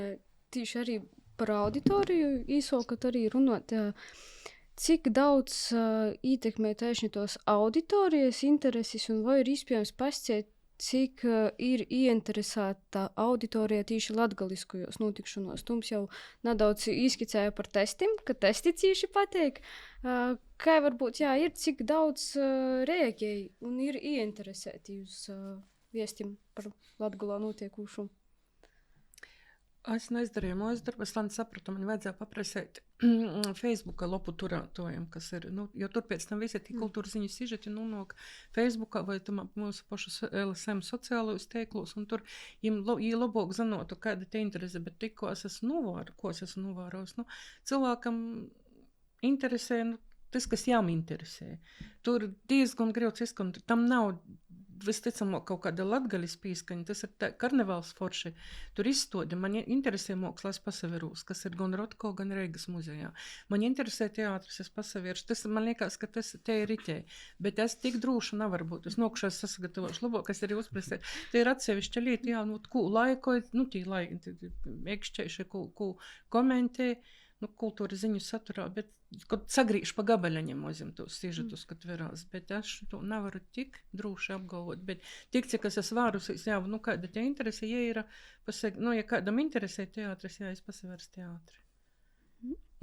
Speaker 4: tieši arī par auditoriju īsokot arī runāt, cik daudz ietekmē tieši tos auditorijas intereses un vai ir iespējams pasciet, cik ir ieinteresēta auditorija tieši latgaliskajos notikšanos. Tums jau nedaudz izskicēja par testiem, ka testi cīši pateik. Kā varbūt, ir cik daudz rēģēji un ir ieinteresēti uz viestim par Latgolā notiekušu.
Speaker 1: Es neizdarīju mūsu darbu, es sapratu, man vajadzēja paprasēt Facebooka lopu turētojiem, kas ir, jo tur pēc tam visi tie kultūras ziņu sižeti nonāk Facebookā vai mūsu pašu LSM sociālajos teiklos, un tur jī labāk zinotu, kāda te interese, bet tikko es esmu novārojis, cilvēkam interesē, tas, kas jām interesē. Tur diezgan grauds izskatīt, tam nav visticamāk kaut kāda latgaļas pīskaņa, tas ir karnevāls forši. Tur izstodi, man interesē mākslas pasaverūs, kas ir gan Rotko, gan Reigas muzejā. Man interesē teātris, es pasavieršu. Tas man liekas, ka tas te ir itē. Bet es tik drūša nevar būt. Es nokšās sasagatavošu labāk, kas ir uzpresē. Te ir atsevišķa lieta, ko laikot, tī laiki, ekšķēši, ko komentē, kultūra ziņu saturā, bet kad sagrīšu pa gabaļaņiem mozim tos sižetus, kad verās, bet es to nevaru tik drūši apgalvot, bet tik, cik es varu, kāda te interese, ja kādam interesē teātris, es pasavērs teātri.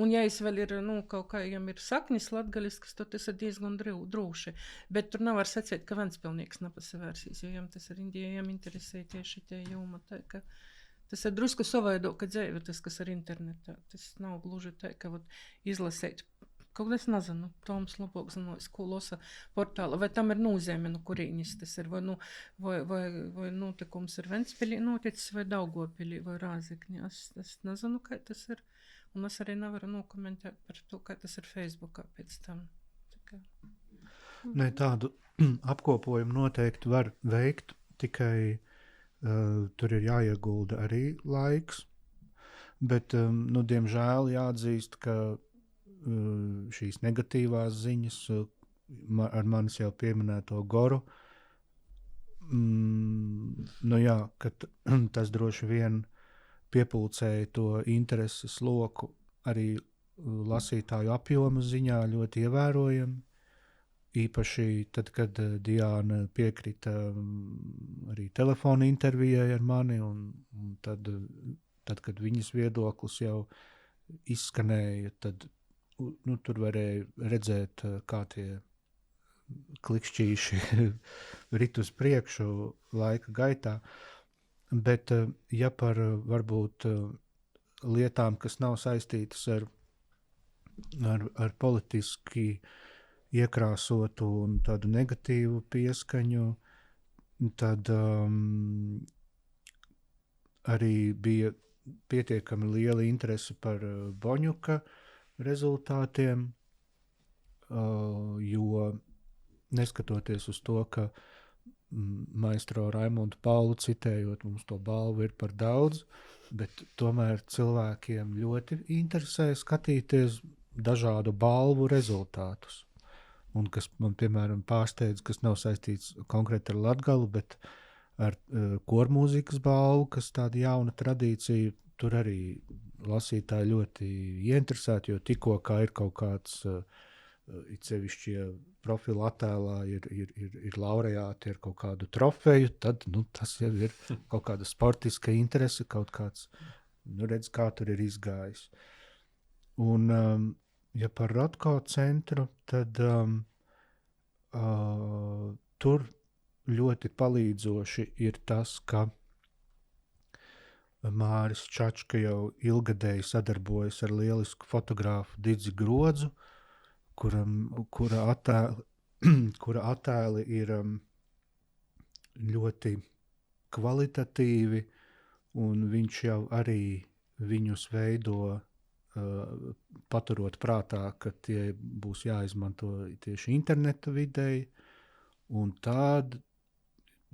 Speaker 1: Un ja es vēl ir, kaut kā, jām ir saknis latgaļiskas, tad tas ir diezgan drūši, bet tur nevar sacīt, ka Ventspilnieks nepasavērsīs, jo jām tas ir jām interesē tieši tie jūma, tā ka tas ir drusku savaidoka dzēve, tas, kas ir internetā. Tas nav gluži tā, ka izlasēt. Kaut es nezinu, Toms labāk zinās, ko losa portāla. Vai tam ir nozīme, kurīnis tas ir, vai notikums ir Ventspilī noticis, vai Daugavpilī, vai Rāzekņā. Es nezinu, kā tas ir. Un es arī nevaru nokomentēt par to, kā tas ir Facebookā pēc tam.
Speaker 3: Ne, tādu apkopojumu noteikti var veikt, tikai tur ir jāiegulda arī laiks, bet, diemžēl jāatzīst, ka šīs negatīvās ziņas ar manis jau pieminēto Goru, ka tas droši vien piepulcēja to intereses loku arī lasītāju apjomu ziņā ļoti ievērojami. Īpaši tad, kad Diāna piekrita arī telefona intervijai ar mani, un tad, kad viņas viedoklis jau izskanēja, tad tur varēja redzēt, kā tie klikšķīši rit uz priekšu laika gaitā. Bet, ja par varbūt lietām, kas nav saistītas ar politiski iekrāsotu un tādu negatīvu pieskaņu, tad arī bija pietiekami liela interese par Boņuka rezultātiem, jo neskatoties uz to, ka maestro Raimondu Paulu citējot, mums to balvu ir par daudz, bet tomēr cilvēkiem ļoti interesē skatīties dažādu balvu rezultātus. Un kas man, piemēram, pārsteidz, kas nav saistīts konkrēti ar Latgalu, bet ar kormūzikas balvu, kas tāda jauna tradīcija, tur arī lasītāji ļoti ieinteresēti, jo tikko kā ir kaut kāds, it sevišķi, profila attēlā ir laureāti ar kaut kādu trofeju, tad, tas jau ir kaut kāda sportiska interese, kaut kāds, redz, kā tur ir izgājis. Un, ja par Rotko centru, tad tur ļoti palīdzoši ir tas, ka Māris Čačka jau ilgadēji sadarbojas ar lielisku fotogrāfu Didzi Grodzu, kura attēli ir ļoti kvalitatīvi, un viņš jau arī viņus veido paturot prātā, ka tie būs jāizmanto tieši interneta videi, un tad,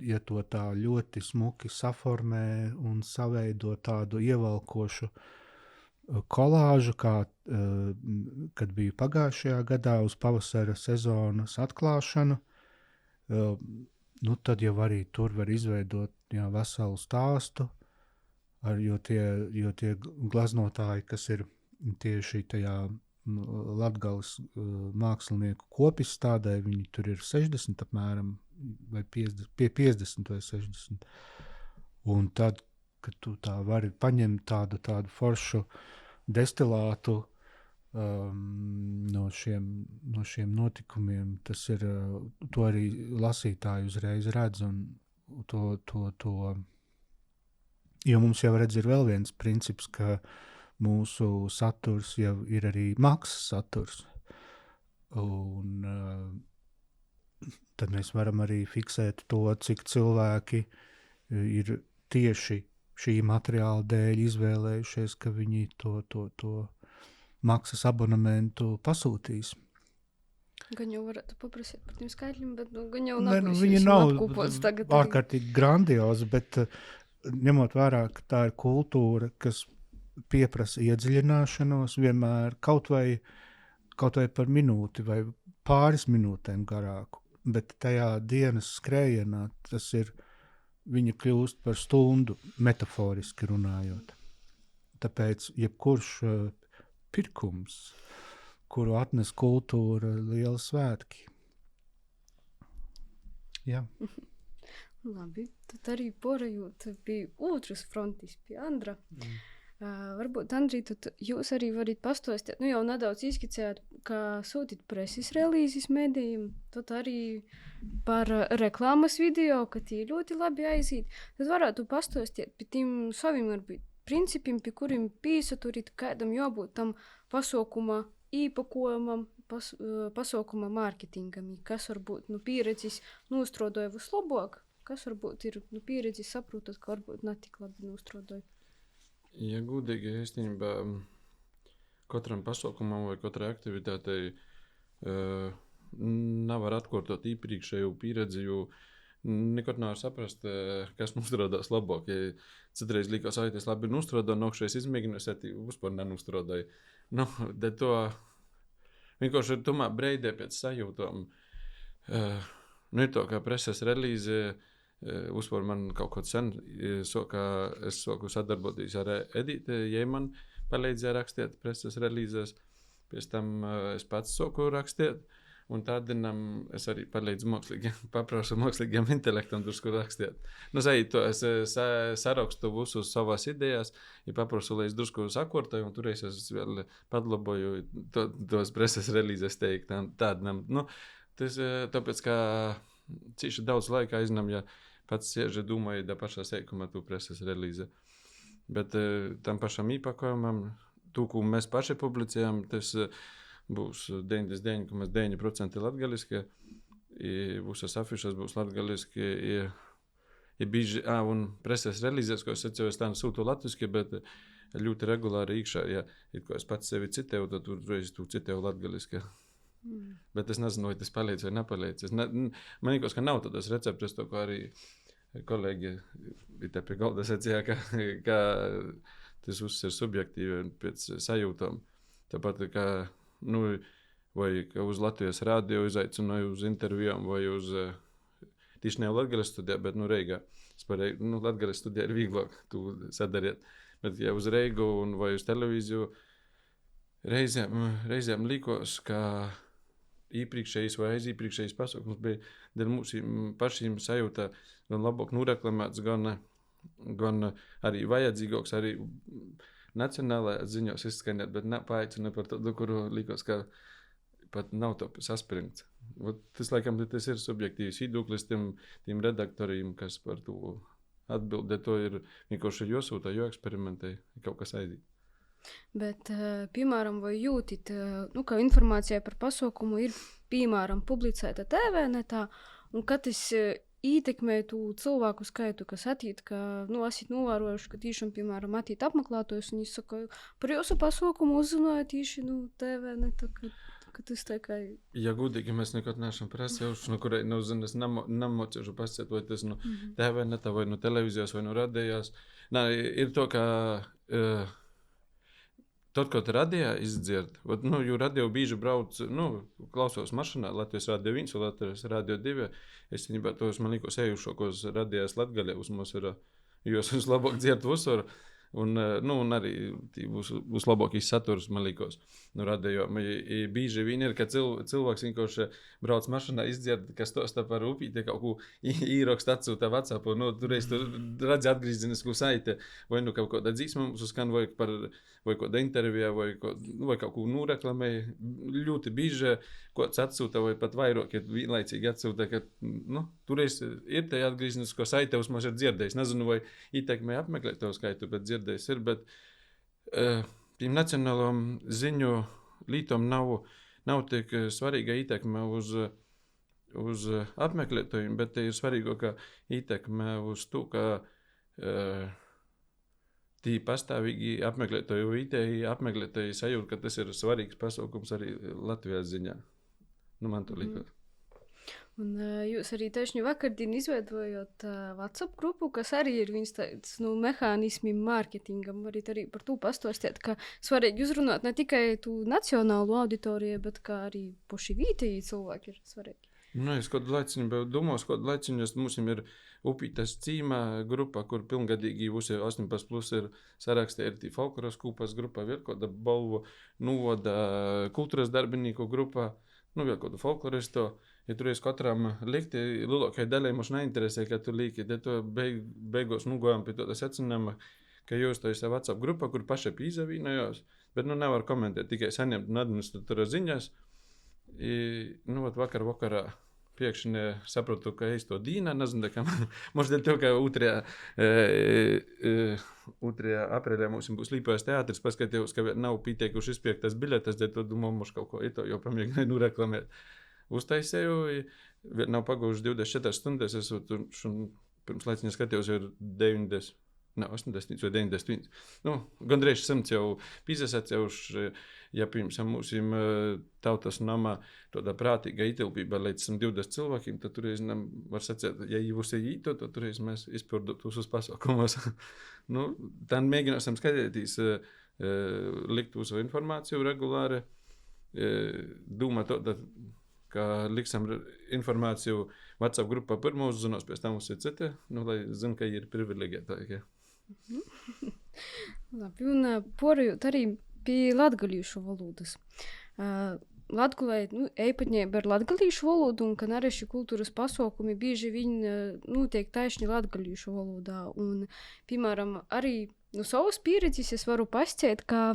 Speaker 3: ja to tā ļoti smuki saformē un saveido tādu ievalkošu kolāžu, kad bija pagājušajā gadā uz pavasara sezonas atklāšanu, tad jau arī tur var izveidot veselu stāstu, jo tie gleznotāji, kas ir tieši tajā Latgales mākslinieku kopizstādē, viņi tur ir 60 apmēram, vai 50 vai 60. Un tad, kad tu tā vari paņemt tādu foršu destilātu no šiem notikumiem, tas ir, to arī lasītāji uzreiz redz, un to jo mums jau redz ir vēl viens princips, ka mūsu saturs jau ir arī maksas saturs. Un tad mēs varam arī fiksēt to, cik cilvēki ir tieši šī materiāla dēļ izvēlējušies, ka viņi to maksas abonementu pasūtīs.
Speaker 4: Gan jau varētu paprasīt par tiem skaitļiem, bet gan jau
Speaker 3: viņi nav ārkārtīgi grandiozi, bet ņemot vērā, ka tā ir kultūra, kas pieprasa iedziļināšanos vienmēr kaut vai par minūti vai pāris minūtēm garāku, bet tajā dienas skrējienā tas ir, viņa kļūst par stundu, metaforiski runājot. Tāpēc jebkurš pirkums, kuru atnes kultūra, liela svētki. Jā.
Speaker 4: Labi, tad arī porajot pie otras frontis, pie Andra. Varbūt, Andrī, tad jūs arī varat pastostīt, jau nedaudz izskicēt, kā sūtīt preses relīzes medijiem, tad arī par reklāmas video, ka tie ļoti labi aiziet. Tad varētu pastostīt pie tiem saviem, varbūt, principiem, pie kuriem piesaturīt, kādam jābūt tam pasaukuma īpakojumam, pasaukuma mārketingam, kas varbūt pieredzis nostrādoja vislabāk, kas varbūt ir pieredzis saprotot, ka varbūt netik labi nostrādoja.
Speaker 2: Ja gudīgi, īstenībā katram pasaukumam vai katrai aktivitātei nevar atkārtot iepriekšējo pieredzi, jo nekad nevar saprast, kas nostrādās labāk. Ja citreiz likās, es labi nostrādāju, nākšais izmēģinājums, vispār nenostrādāju. Dēļ to vienkārši ir tomēr breidē pēc sajūtām. Ir to, kā preses relīze, uzpār man kaut ko sen, es sāku sadarboties ar Edīti, ja man palīdzēja rakstīt preses relīzēs, pēc tam es pats sāku rakstīt, un tādinam es arī palīdzu paprasu mākslīgiem intelektam drusku rakstīt. Es sarakstu visus savas idejas, ja paprasu, lai es drusku sakortoju, un turēs es vēl padlaboju tos preses relīzes teikt, tādinam. Tas tāpēc, ka cīši daudz laika aiznam, ja pats sieži domāju, da pašā seikumā tu preses relīze. Bet tam pašam īpakojumam, to, ko mēs paši publicējam, tas būs 99,9% latgaliski, visas afišas būs latgaliski, bieži, un preses relīzes, ko es atceru, es tā sūtu latviski, bet ļoti regulāri iekšā, ja es pats sevi citēju, tad tu citēju latgaliski. Bet es nezinu, vai tas palīdz vai nepalīdz. Man liekas, ka nav tādas receptes, to, ko arī kolēģi te pie galda sacīja, ka tas viss ir subjektīvi pēc sajūtām. Tāpat, ka, vai ka uz Latvijas radio izaicināju uz intervijām vai uz tieši ne Latgales studijā, bet Reigā. Latgales studijā ir vieglāk tu sadariet. Bet ja uz Reigu vai uz televīziju reizēm likos, ka iepriekšējais vai aiziepriekšējais pasaukums bija dēļ mūsu pašiem sajūtā gan labāk noreklamēts, gan arī vajadzīgāks, arī nacionālajā ziņos izskanēt, bet nepaicina par to, kuru likos, ka pat nav tā saspringts. Tas, laikam, tas ir subjektīvs viedoklis tiem redaktoriem, kas par to atbildē. To ir vienkārši jāsūta, jāeksperimentē, kaut kas aiziet.
Speaker 4: Bet, piemēram, vai jūtit, ka informācija par pasaukumu ir, piemēram, publicēta TVnetā, un kad tas ietekmē tu cilvēku skaitu, kas atīt, ka, esat novērojuši, ka tiešām, piemēram, atīt apmeklētojus, un es saku, par jūsu pasaukumu uzzināju tieši, TVnetā, ka tas tā kā...
Speaker 2: Ja gudīgi, mēs nekad neesam prasējuši, no kurai, es nemocēšu pasēt, vai tas TVnetā, vai no televīzijas, vai no radījās. Nā, ir to, ka... Tad, kad radījā izdzird, jo radio bīži brauc, klausos mašinā, Latvijas radio 1 un Latvijas radio 2, es viņībā tos, man liekas, ejušokos radījās Latgaļā, mums ir, jo es labāk dzirdu visur, un arī būs labākīs saturs, man liekas, radio. Bīži vien ir, ka cilvēks vienkārši brauc mašinā, izdzird, kas tos tā par upīti, kaut ko īrakst atsūta WhatsApp, un turreiz tu redzi atgriezenisku saiti, vai kaut kāda dzīsma mums uzskan, vai kāda intervijā, vai kaut ko noreklamēja. Ļoti bieži kāds atsūta, vai pat vairāk ir vienlaicīgi atsūta, ka turreiz ir tā atgriezenisko saite, mums ir dzirdējis. Nezinu, vai ietekmē apmeklēt to skaitu, bet dzirdējis ir. Bet tiem nacionālām ziņu lītom nav tik svarīga ietekme uz apmeklētojiem, bet ir svarīgāka ietekme uz to, ka tī pastāvīgi apmeklētoji vietēji apmeklētoji sajūt, ka tas ir svarīgs pasaukums arī Latvijas ziņā. Man to liekas.
Speaker 4: Un jūs arī tieši vakardien izveidojot WhatsApp grupu, kas arī ir viens tāds mehānismi mārketingam, varat arī par to pastostiet, ka svarīgi uzrunāt ne tikai tu nacionālu auditoriju, bet kā arī poši vietēji cilvēki ir svarīgi.
Speaker 2: Es kādu laiciņu biju domājis, kādu laiciņu mums ir Upītas cīmā grupa, kur pilngadīgi visi 18+ ir sarakstīti folkloras kūpas grupā, vēl kāda balvu novada kultūras darbinieku grupā, vēl kādu folkloristu. Ja tur ir katram likti, lielākai daļai mums neinteresē, ka tu līki, tad to beigos gojam pie to secinājuma, ka jūs to esat WhatsApp grupā, kur paši pīzavīnojos, bet nevar komentēt, tikai saņemt no administratora ziņas. Vakarā pēkšņi sapratu, ka es to dīna, nezinu, ka mums dēļ to, ka 2. aprīlī mums būs Līpojas teātris, paskatījos, ka nav pieteikuši izpirktas biļetes, dēļ to domāju, mums kaut ko ito jau pamēģināju reklamēt. Uztaisēju, nav pagūjuši 24 stundas, es pirms laiciņa skatījos, ir 80 vai 91. Gandrīz 100 jau pīzasacējuši, ja pirms mūsim tautas namā tādā prātīga ietilpība līdz 120 cilvēkiem, tad turreiz var sacēt, ja jūs ejīto, tad turreiz mēs izpildot uz pasaukumos. Tā mēģināsim skatīties, likt uz informāciju regulāri, domāt to, ka liksim informāciju WhatsApp grupā pirmo uzzinos, pēc tam uz citi, lai zin, ka ir privileģētāji.
Speaker 4: Labi, un porējot arī pie latgalīšu valodas. Latgulē īpatnība ir latgalīšu valoda, un ka nareši kultūras pasaukumi bieži viņi notiek taišņi latgalīšu valodā. Un, piemēram, arī no savas pieredzes es varu pasciet, ka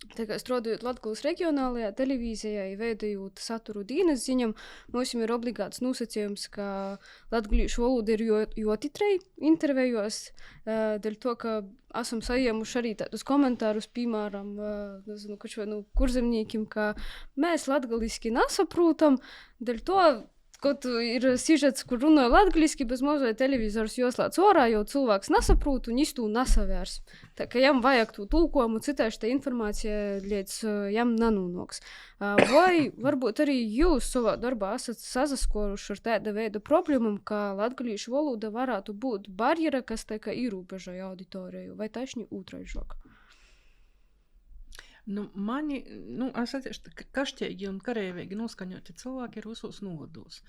Speaker 4: strādājot Latgulas reģionālajā televīzijā, veidojot saturu dienas ziņam, mums ir obligāts nosacījums, ka latgalīšu valoda ir jotitrei intervējos, dēļ to, ka esam saņēmuši arī tādus komentārus, piemēram, kurzemniekiem, ka mēs latgaliski nesaprūtam, dēļ to, kaut ir sižets, kur runāja latgaliski, bez mazai televizors joslāc orā, jo cilvēks nesaprūt un iztū nesavērs. Tā ka jam vajag tū tulkojumu, citāši tā informācija līdz jam nanūnoks. Vai varbūt arī jūs savā darbā esat sazaskoruši ar tāda veida problēmām, ka latgalīšu valoda varētu būt barjera, kas tā kā ierobežoja auditoriju, vai taisni ūtraižok?
Speaker 1: Es atceros, ka kašķēgi un kareivīgi noskaņoti cilvēki ir visos novados.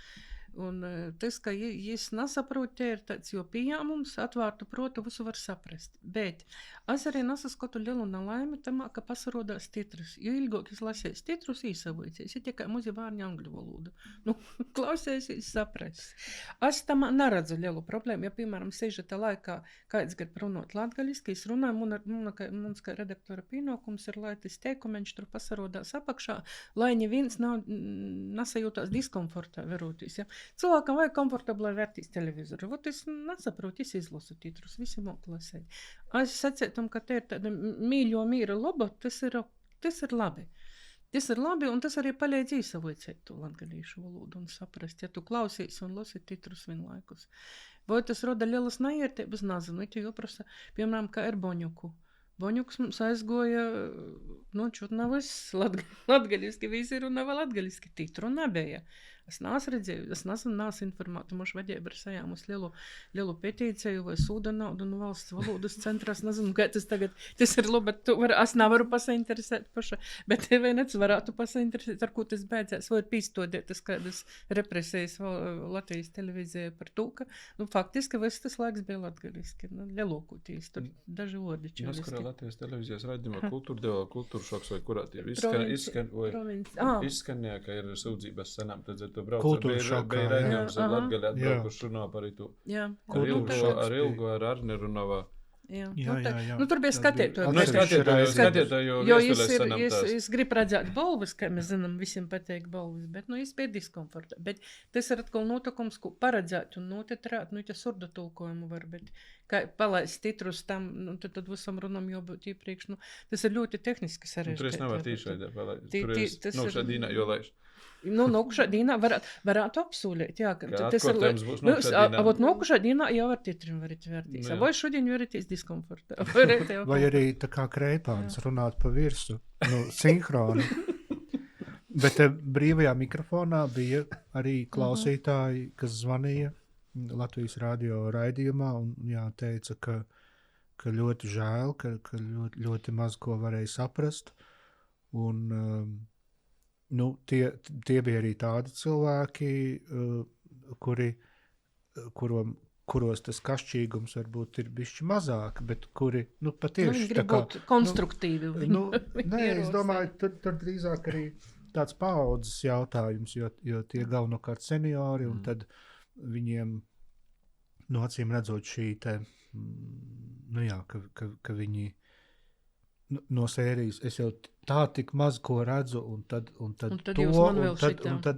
Speaker 1: Un tas, ka jis nesaprot, tie ir tāds, jo pieņēmums, atvārtu protu, visu var saprast. Bet es arī nesaskatu lielu nelaimi tamā, ka pasarodās titrus. Jo ilgāk es lasēs titrus, īsavojies, ir tikai muzi vārņi angļu valodu. Nu, klausēsies, saprast. Es tamā neredzu lielu problēmu, ja, piemēram, sežata laikā kāds grib runāt latgaliski, es runāju, mums kā redaktora pienākums ir, lai tas teikumeņš tur pasarodās apakšā, lai neviens nesajūtās diskomfortā veroties, ja. Cilvēkam vajag komfortablai vērtīs televizoru. Vot es nesaprotu, es izlasu titrus, visi mok lasēt. Es sacētam, ka te ir tāda mīļo mīra loba, tas ir labi. Tas ir labi, un tas arī palīdz īsavojcēt to latgalīšu valodu un saprast, ja tu klausies un lasi titrus vienlaikus. Vai tas roda lielas neiertības, nezinu, it joprasa, piemēram, kā ar Boņuku. Boņuks mums aizgoja, čūt nav viss latgaliski, visi runā vēl latgaliski, titru nebija. Es neesmu redzēju, es neesmu informēta, mūsu vadība ir sajāmus lielu petīciju vai sūda naudu no valsts valodas centrās, nezinu, kā tas tagad, tas ir labi, es nevaru pasainteresēt paša, bet vai nec varētu pasainteresēt, ar ko tas beidzēs, vai ir pīstodētas kādas represijas Latvijas televīzijā par to, ka, faktiski viss tas laiks bija latgaliski, lielokūtīs, tur daži vārdi čeliski.
Speaker 2: Kurā Latvijas televīzijas raidījumā kultūra šoks vai kurā tie izskanēja, ka ir sūdzības senām, tad
Speaker 3: Kultūra šokā,
Speaker 2: bija raidījums ar Latgali atbraukuši runā par itu.
Speaker 1: Jā.
Speaker 2: Ar Ilgu, ar Arneru novā.
Speaker 1: Jā. Tur bija skatētoju.
Speaker 2: Skatētoju
Speaker 1: jo es gribu redzēt balvas, kā mēs zinām, visiem pateik balvas, bet, es biju diskomfortā. Bet tas ir atkal notikums, ko paredzēt un notitrāt, tas surda tulkojumu var, bet kā palaist titrus tam, tad visam runam jābūt iepriekš, tas ir ļoti tehniski sarežģīti.
Speaker 2: Tur es nevaru tīšai palaist. Tur es šādīnā jau laišu.
Speaker 1: Nokušā dīnā varētu apsūlēt, jā.
Speaker 2: Tas ir
Speaker 1: nokušā dīnā jau var titrim varit vērtīs. Vai šodien varitīs diskomfortā.
Speaker 3: Vai arī tā kā kreipāns runāt pa virsu, sinhroni. Bet brīvajā mikrofonā bija arī klausītāji, kas zvanīja Latvijas radio raidījumā un teica, ka ļoti žēl, ka ļoti maz ko varēja saprast. Un tie bija arī tādi cilvēki, kuros tas kašķīgums varbūt ir bišķi mazāk, bet kuri, patieši
Speaker 1: grib būt konstruktīvi.
Speaker 3: Es domāju, tur drīzāk arī tāds paaudzes jautājums, jo tie galvenokārt seniori, un tad viņiem, acīm redzot šī te, ka viņi no sērijas, es jau tā tik maz ko redzu, un tad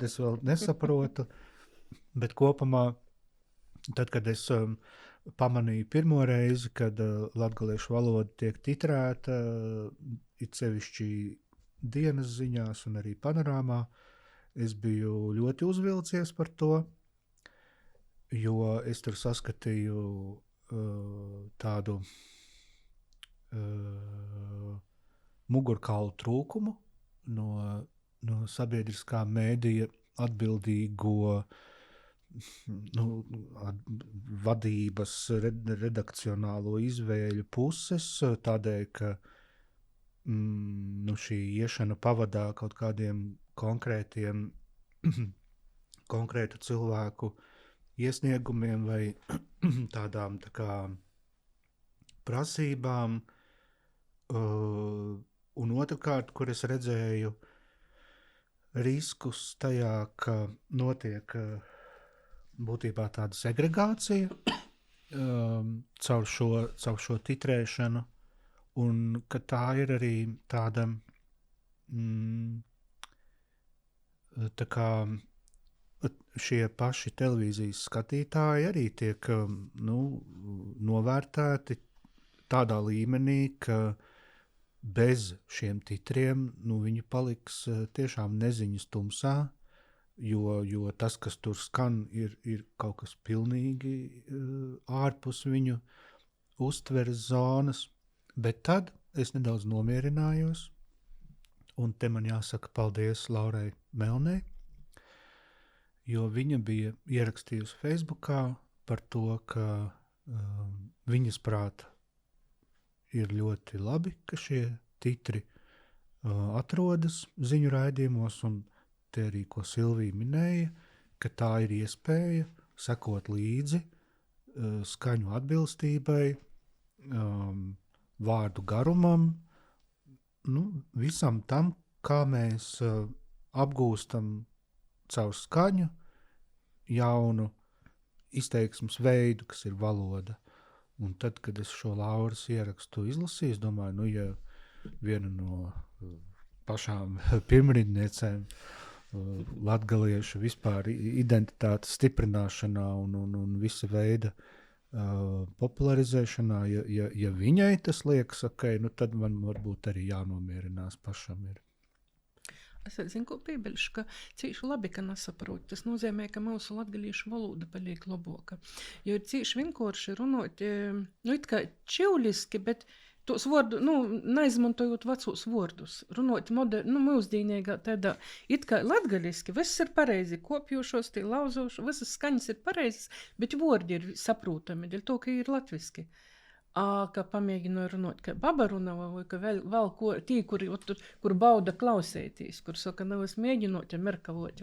Speaker 3: es vēl nesaprotu, bet kopumā, tad, kad es pamanīju pirmo reizi, kad latgaliešu valoda tiek titrēta, it sevišķi dienas ziņās un arī panorāmā, es biju ļoti uzvilcies par to, jo es tur saskatīju tādu mugurkaulu trūkumu no sabiedriskā mēdīja atbildīgo vadības redakcionālo izvēļu puses, tādēļ, ka šī iešana pavadā kaut kādiem konkrētu cilvēku iesniegumiem vai tādām tā kā prasībām, un otrkārt, kur es redzēju riskus tajā, ka notiek būtībā tāda segregācija caur šo titrēšanu, un ka tā ir arī tāda tā kā šie paši televīzijas skatītāji arī tiek novērtēti tādā līmenī, ka bez šiem titriem viņi paliks tiešām neziņas tumsā, jo tas, kas tur skan, ir kaut kas pilnīgi ārpus viņu uztveres zonas. Bet tad es nedaudz nomierinājos, un te man jāsaka paldies Laurai Melnei, jo viņa bija ierakstījusi Facebookā par to, ka viņas prāta ir ļoti labi, ka šie titri atrodas ziņu raidījumos, un te arī, ko Silvija minēja, ka tā ir iespēja sekot līdzi skaņu atbilstībai, vārdu garumam, visam tam, kā mēs apgūstam caur skaņu jaunu izteiksmes veidu, kas ir valoda. Un tad, kad es šo Lauras ierakstu izlasīju, es domāju, ja viena no pašām pirmrindniecēm latgaliešu vispār identitātes stiprināšanā un visa veida popularizēšanā, ja viņai tas liekas ok, tad man varbūt arī jānomierinās pašam ir.
Speaker 1: Es zinu, ko piebilšu, ka cīši labi, ka nesaprot. Tas nozīmē, ka mūsu latgaliešu valoda paliek laboka. Jo ir cīši vienkārši runāt, it kā čivliski, bet tos vārdu, neizmantojot vecos vārdus. Runāt mūsdienīgā tādā, it kā latgaliski, viss ir pareizi, kopjošos, tie lauzoši, visas skaņas ir pareizes, bet vārdi ir saprotami, dēļ to, ka ir latviski. Ka pamēģināju runāt, ka baba runava, vai ka vēl tī, kur bauda klausētīs, kur saka, es mēģinot, merkavot.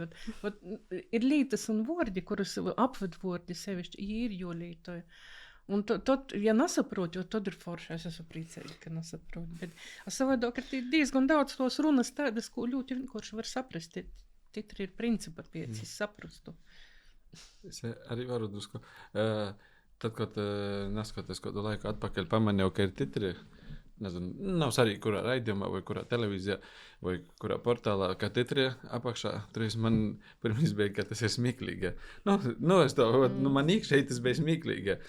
Speaker 1: Ir lītas un vārdi, kurus apvedvārdi sevišķi, ir jolītoja. Un tad, ja nesaprot, tad ir forši, es esmu priecīgi, ka nesaprot. Bet es savādāk, ka diezgan daudz tos runas tādas, ko ļoti vienkārši var saprast. Titri ir principa pēc, es saprastu.
Speaker 2: Es arī varu drusku. Tad, kad neskatoties kādu laiku atpakaļ, pamanīju, ka ir titri, nezinu, nav svarīgi, kurā raidījumā, vai kurā televīzijā, vai kurā portālā, kā titri apakšā, tur man pirmīs bija, ka tas ir smieklīgi. Man iekšēji tas bija smieklīgi.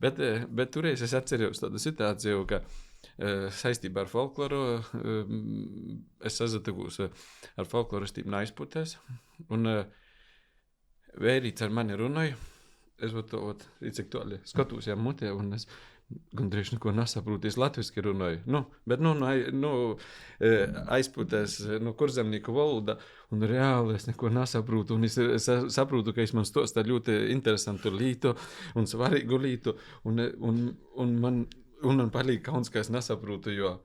Speaker 2: Bet toreiz es atceros tādu situāciju, ka saistībā ar folkloru es sazatikos ar folkloristīm aizputēs, un vērīts ar mani runāju. Es cik toļi skatos jām mutē, un es gandrīz neko nesaprotu, es latviski runāju. Bet aizpūtēs kurzemnieku valoda, un reāli es neko nesaprotu, un es saprotu, ka es man stosta ļoti interesantu lītu un svarīgu lītu, un man palīk kauns, ka es nesaprotu, jo.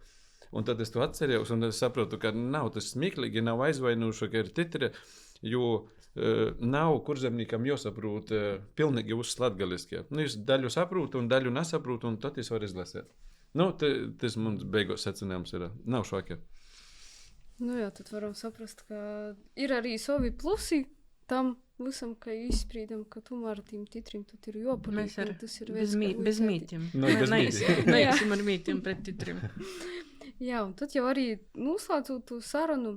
Speaker 2: Un tad es to atcerējos, un es saprotu, ka nav tas smieklīgi, nav aizvainojuši, ka ir titri, jo nav kurzemniekam jāsaprot pilnīgi uz latgaliskie. Jūs daļu saprotu un daļu nesaprotu, un tad jūs var izlasēt. Tas mums beigās secinājums ir. Nav šoki.
Speaker 4: Jā, tad varam saprast, ka ir arī savi plusi tam visam, ka izsprīdam, ka tomēr tiem titrim tad ir jopalīt.
Speaker 1: Mēs ar
Speaker 4: tas ir
Speaker 1: bez mītiem. Neiesim ar mītiem pret titrim.
Speaker 4: Jā, un tad jau arī noslēdzot to sarunu,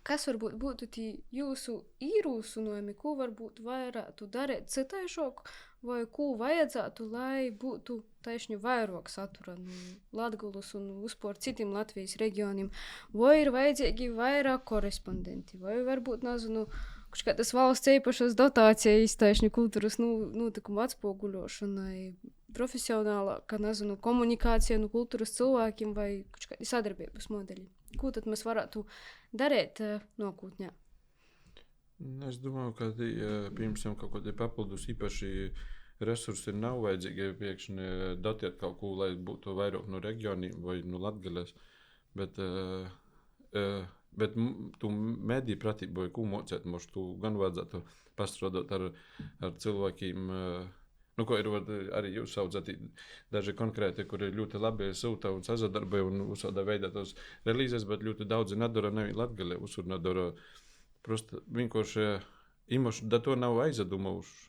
Speaker 4: kas varbūt būtu tī jūsu īrūsunojumi, ko varbūt varētu darīt citaišok, vai ko vajadzētu, lai būtu taisni vairāk satura Latgulas un vispār citiem Latvijas reģioniem, vai ir vajadzīgi vairāk korespondenti, vai varbūt, nezinu, kādas valsts īpašas dotācijas taisni kultūras notikumu atspoguļošanai, profesionālā, ka, nezinu, komunikācija no kultūras cilvēkiem vai kādi sadarbības modeļi. Ko tad mēs varētu darīt nākotnē?
Speaker 2: Es domāju, ka pirms jau kaut kādi papildus īpaši resursi nav vajadzīgi piekšņi datēt kaut ko, lai būtu vairāk no reģioniem vai no Latgales. Bet tu mediju pratību, ko mocēt, mums tu gan vajadzētu pastrādāt ar cilvēkiem, ko ir arī jūs saucat daži konkrēti, kuri ļoti labi sūta un sazadarboja un uzsādā veidā tos relīzes, bet ļoti daudzi nedara nevi Latgalē, uzsur nedara prosta vienkārši imoši, da to nav aizadumuši.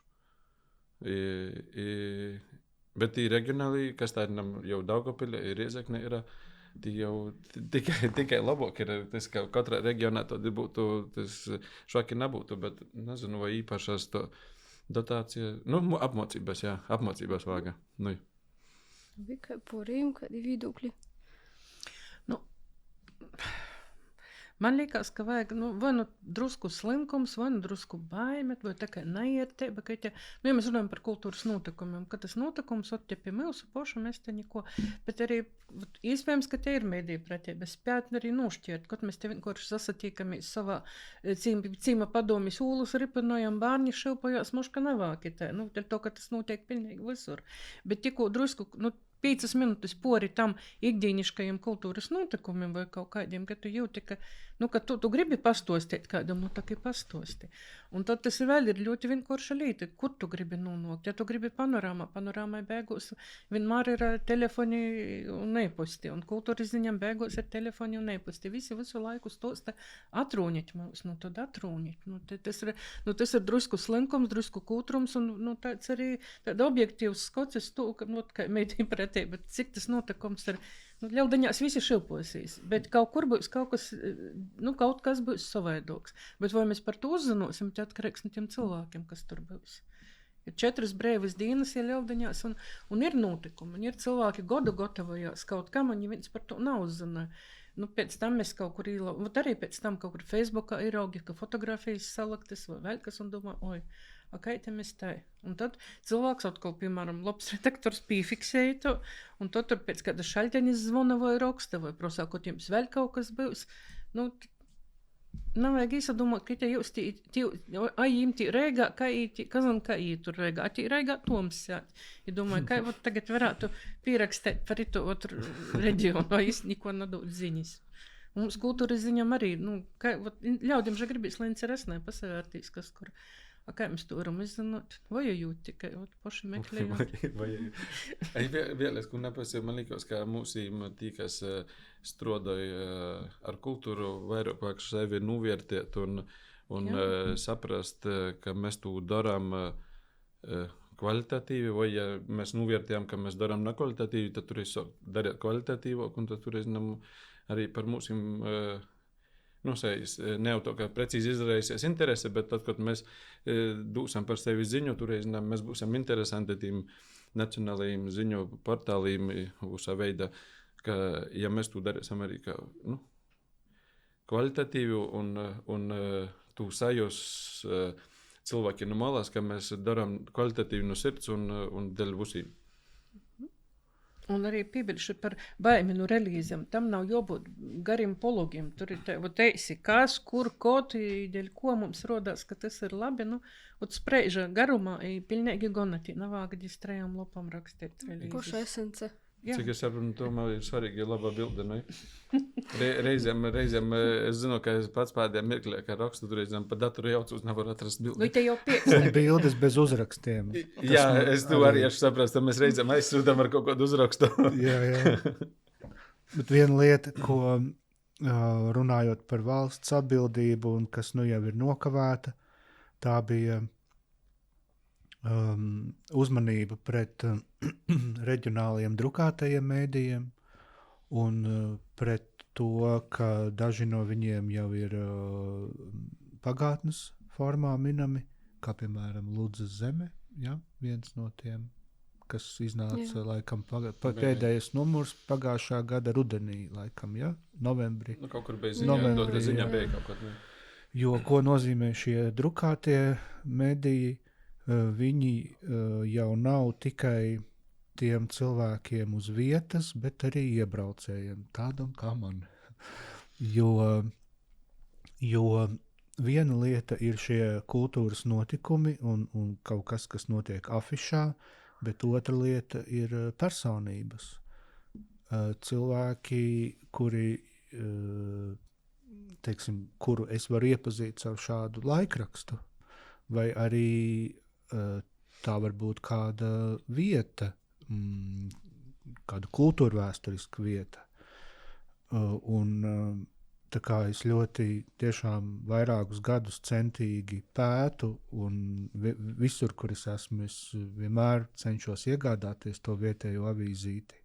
Speaker 2: Bet tī reģionāli, kas tā ir jau Daugavpilī, Riezekne ir, tī jau tikai labāk ir, tas, ka katrā reģionā tad būtu, tas švaki nebūtu, bet nezinu, vai īpašās to dotācija, apmācības vāga.
Speaker 4: Kā porījumi, kādi viedokļi?
Speaker 1: Man liekas, ka vajag vai drusku slinkums, vai drusku baimet, vai tā kā neiertēba, ka ja mēs runājam par kultūras notikumiem, ka tas notikums atķep pie mūsu pošu, mēs te neko, bet arī iespējams, ka te ir mediju pretēba, spēt arī nošķirt, kad mēs te vienkārši sasatīkamies savā cīma padomjas ūlus ripinojam, bārņi šilpojās, muška nevāki te, to, ka tas notiek pilnīgi visur. Bet tikko drusku, 5 minūtes pori tam ikdieniškajiem kultūras notikumiem vai kaut kādiem, ka tu jūti, ka tu gribi pastostīt kādam, tā kā pastosti. Un tad tas vēl ir ļoti vienkārša lieta, kur tu gribi nonākt. Ja tu gribi panorāmai beigās vienmēr ir telefoni un e-posti, un kultūras ziņām beigās ir telefoni un e-posti. Visi visu laiku stosta atrūņīt mums, tad atrūņīt. Tas ir drusku slinkums, drusku kūtrums, un tāds arī tāda objektīvs skots, ka kā meitī pretī, bet cik tas notikums ir, ļaudaņās visi šilposīs, bet kaut kur būs kaut kas būs savaidoks. Bet vai mēs par to uzzinosim, tad atkarīgs no tiem cilvēkiem, kas tur būs. Ir 4 brīvas dienas, ja ļaudaņās, un ir notikumi, un ir cilvēki godu gatavojās kaut kam, un ja viens par to nav uzzināja. Pēc tam mēs kaut kur arī pēc tam kaut kur Facebookā ieraugi, ka fotografijas saliktas vai vēl kas, un domā, kā te mēs tā. Un tad cilvēks atkal, piemēram, labs redaktors pīfiksēja to, un tad tur pēc kāda šaļtenis zvana vai raksta, vai prosā, ko jums vēl kaut kas būs. Nav vajag īsadomāt, ka te jūs jīm tī reigā, kā jī tur reigā, tī reigā toms sēt. Ja domāju, kā tagad varētu pierakstēt par itu otru reģionu, vai es neko nadot ziņas. Mums kultūras ziņām arī, ļaudiem že gribīs, lai interesē pasavērtīs, kas kur. Kā mēs to varam izzināt? Vai jūt tikai paši meklējot?
Speaker 2: Vēlēs, ko nepasīju, man likos, ka mūsīm tī, kas strodoja ar kultūru, vairāk vāk sevi novērtēt un saprast, ka mēs to darām kvalitatīvi, vai ja mēs novērtējam, ka mēs darām nekvalitatīvi, tad tur es darīt kvalitatīvāk, un tad tur es arī par mūsīm ne jau to, ka precīzi izraisies interese, bet tad, kad mēs dūsam par sevi ziņu, toreiz mēs būsim interesanti tiem nacionālajiem ziņu portāliem uzā veidā, ka, ja mēs to darīsim arī kā kvalitatīvi un tu sajūs cilvēki no malas, ka mēs darām kvalitatīvi no sirds un dēļ visiem.
Speaker 1: Un arī piebilšu par baimi no relīzēm. Tam nav jābūt gariem pologiem. Tur ir teisi, kas, kur, dēļ ko mums rodās, ka tas ir labi. Spreiža garumā ir pilnīgi gonatī. Nav vāgadi 3 lapām rakstīt relīzes.
Speaker 4: Poša esence.
Speaker 1: Jā.
Speaker 2: Cik es saprotu, tomēr ir svarīgi laba bilde, ne? Reizēm es zinu, ka es pats pēdējā mirklē, kā rakstu, reizēm pa datoru jaucos, nevar atrast bildi.
Speaker 1: Vai te jau 5?
Speaker 3: Bildes bez uzrakstiem.
Speaker 2: Jā, es to arī saprastu, mēs reizēm aizsūtām ar kaut kādu uzrakstu.
Speaker 3: Jā. Bet viena lieta, ko runājot par valsts atbildību un kas jau ir nokavēta, tā bija uzmanība pret reģionāliem drukātajiem mēdījiem un pret to, ka daži no viņiem jau ir pagātnes formā minami, kā piemēram Ludzas zeme, viens no tiem, kas iznāca laikam pēdējais numurs pagājušā gada rudenī, laikam, novembrī.
Speaker 2: Kaut kur bija ziņā, bija kaut kaut.
Speaker 3: Jo, ko nozīmē šie drukātie mediji, viņi jau nav tikai tiem cilvēkiem uz vietas, bet arī iebraucējiem, tādam kā man. Jo viena lieta ir šie kultūras notikumi un kaut kas notiek afišā, bet otra lieta ir personības. Cilvēki, kuru es varu iepazīt savu šādu laikrakstu, vai arī tā var būt kāda vieta, kāda kultūrvēsturiska vieta. Un tā kā es ļoti tiešām vairākus gadus centīgi pētu un visur, kur es esmu, es vienmēr cenšos iegādāties to vietējo avīzīti.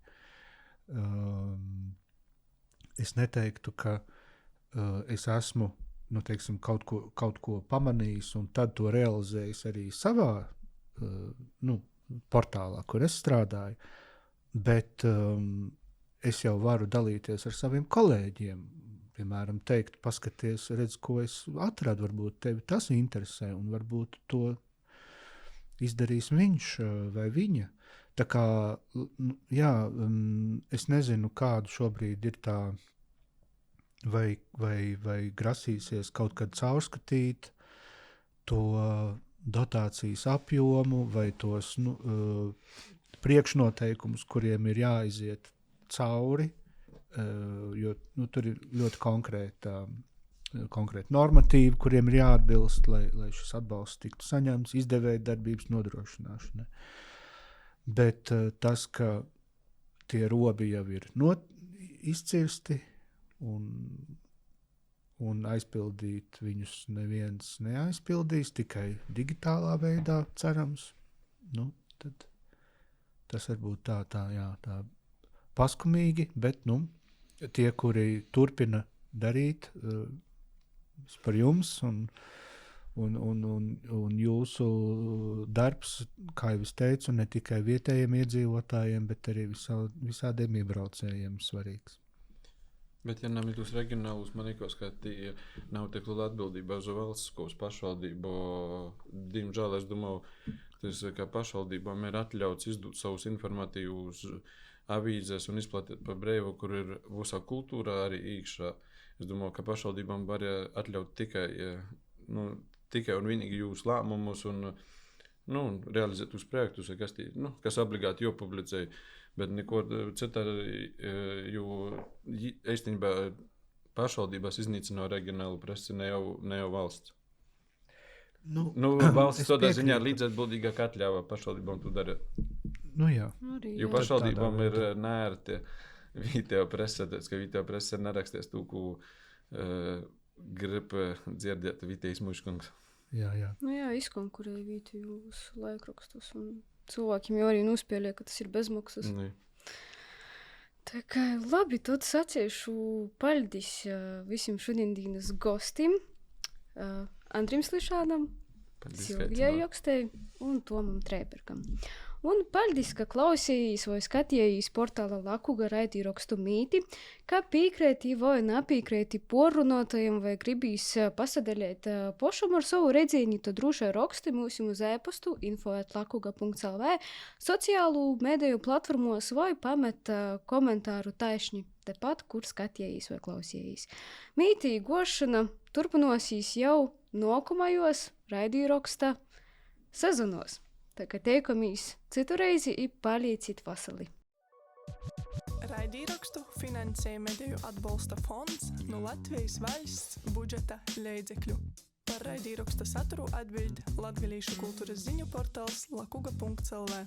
Speaker 3: Es neteiktu, ka es esmu kaut ko pamanījis un tad to realizējis arī savā portālā, kur es strādāju, bet es jau varu dalīties ar saviem kolēģiem, piemēram, teikt, paskaties, redz, ko es atradu, varbūt tevi tas interesē, un varbūt to izdarīs viņš vai viņa. Tā kā, es nezinu, kādu šobrīd ir tā, vai grasīsies kaut kad caurskatīt to dotācijas apjomu vai tos priekšnoteikumus, kuriem ir jāiziet cauri, jo tur ir ļoti konkrēti normatīvi, kuriem ir jāatbilst, lai šis atbalsts tiktu saņemts izdevēja darbības nodrošināšanai. Bet tas, ka tie robi jau ir izcirsti un aizpildīt viņus neviens neaizpildīs, tikai digitālā veidā cerams, tad tas varbūt tā paskumīgi, bet tie, kuri turpina darīt par jums un jūsu darbs, kā jau es teicu, ne tikai vietējiem iedzīvotājiem, bet arī visādiem iebraucējiem svarīgs.
Speaker 2: Bet, ja nav tos reģionālus, man liekas, ka tie nav tik liela atbildība uz valsts pašvaldību. Diemžēl, es domāju, tas, ka pašvaldībām ir atļauts izdot savus informatīvus avīzes un izplatīt pa brīvu, kur ir visā kultūrā arī iekšā. Es domāju, ka pašvaldībām var atļaut tikai un vienīgi jūsu lēmumus un realizēt uz projektus, kas obligāti jāpublicē. Bet neko citu, jo īstenībā pašvaldībās iznīcina reģionālu presi, ne jau valsts. Valsts tādā ziņā ir līdzatbildīgāk atļāva pašvaldībām to darīt.
Speaker 3: Jā.
Speaker 2: Jo pašvaldībām ir nērti vietējo presi, tāpēc, ka vietējo presi ir neraksties to, ko grib dzirdēt vietējais muškungs.
Speaker 3: Jā.
Speaker 4: Izkonkurēja vietējos laikrakstus un cilvēkiem jau arī nuspēlē, ka tas ir bezmaksas. Tā kā labi, tad saciešu paļdis visiem šodiendīnas gostim, Andrim Slišādam, Silvijai Jokstei un Tomam Trēperkam. Un paļdis, ka klausījīs vai skatījīs portāla Lakuga raidīrakstu mīti, ka pīkrētī vai napīkrētī porrunotajiem vai gribīs pasadalēt pošam ar savu redzēni, tad droši raksti mūs uz e-pastu info@lakuga.lv, sociālu mediju platformos vai pamet komentāru taišņi tepat, kur skatījīs vai klausījīs. Mītī gošana turpinosies jau nākamajos raidīraksta sezonos. Tā kā teikamies citu reizi i paliecīt vasali.
Speaker 5: Raidīrakstu finansēja Mediju atbalsta fonds no Latvijas valsts budžeta līdzekļu. Par raidīraksta saturu atbild latgalīšu kultūras ziņu portāls lakuga.lv.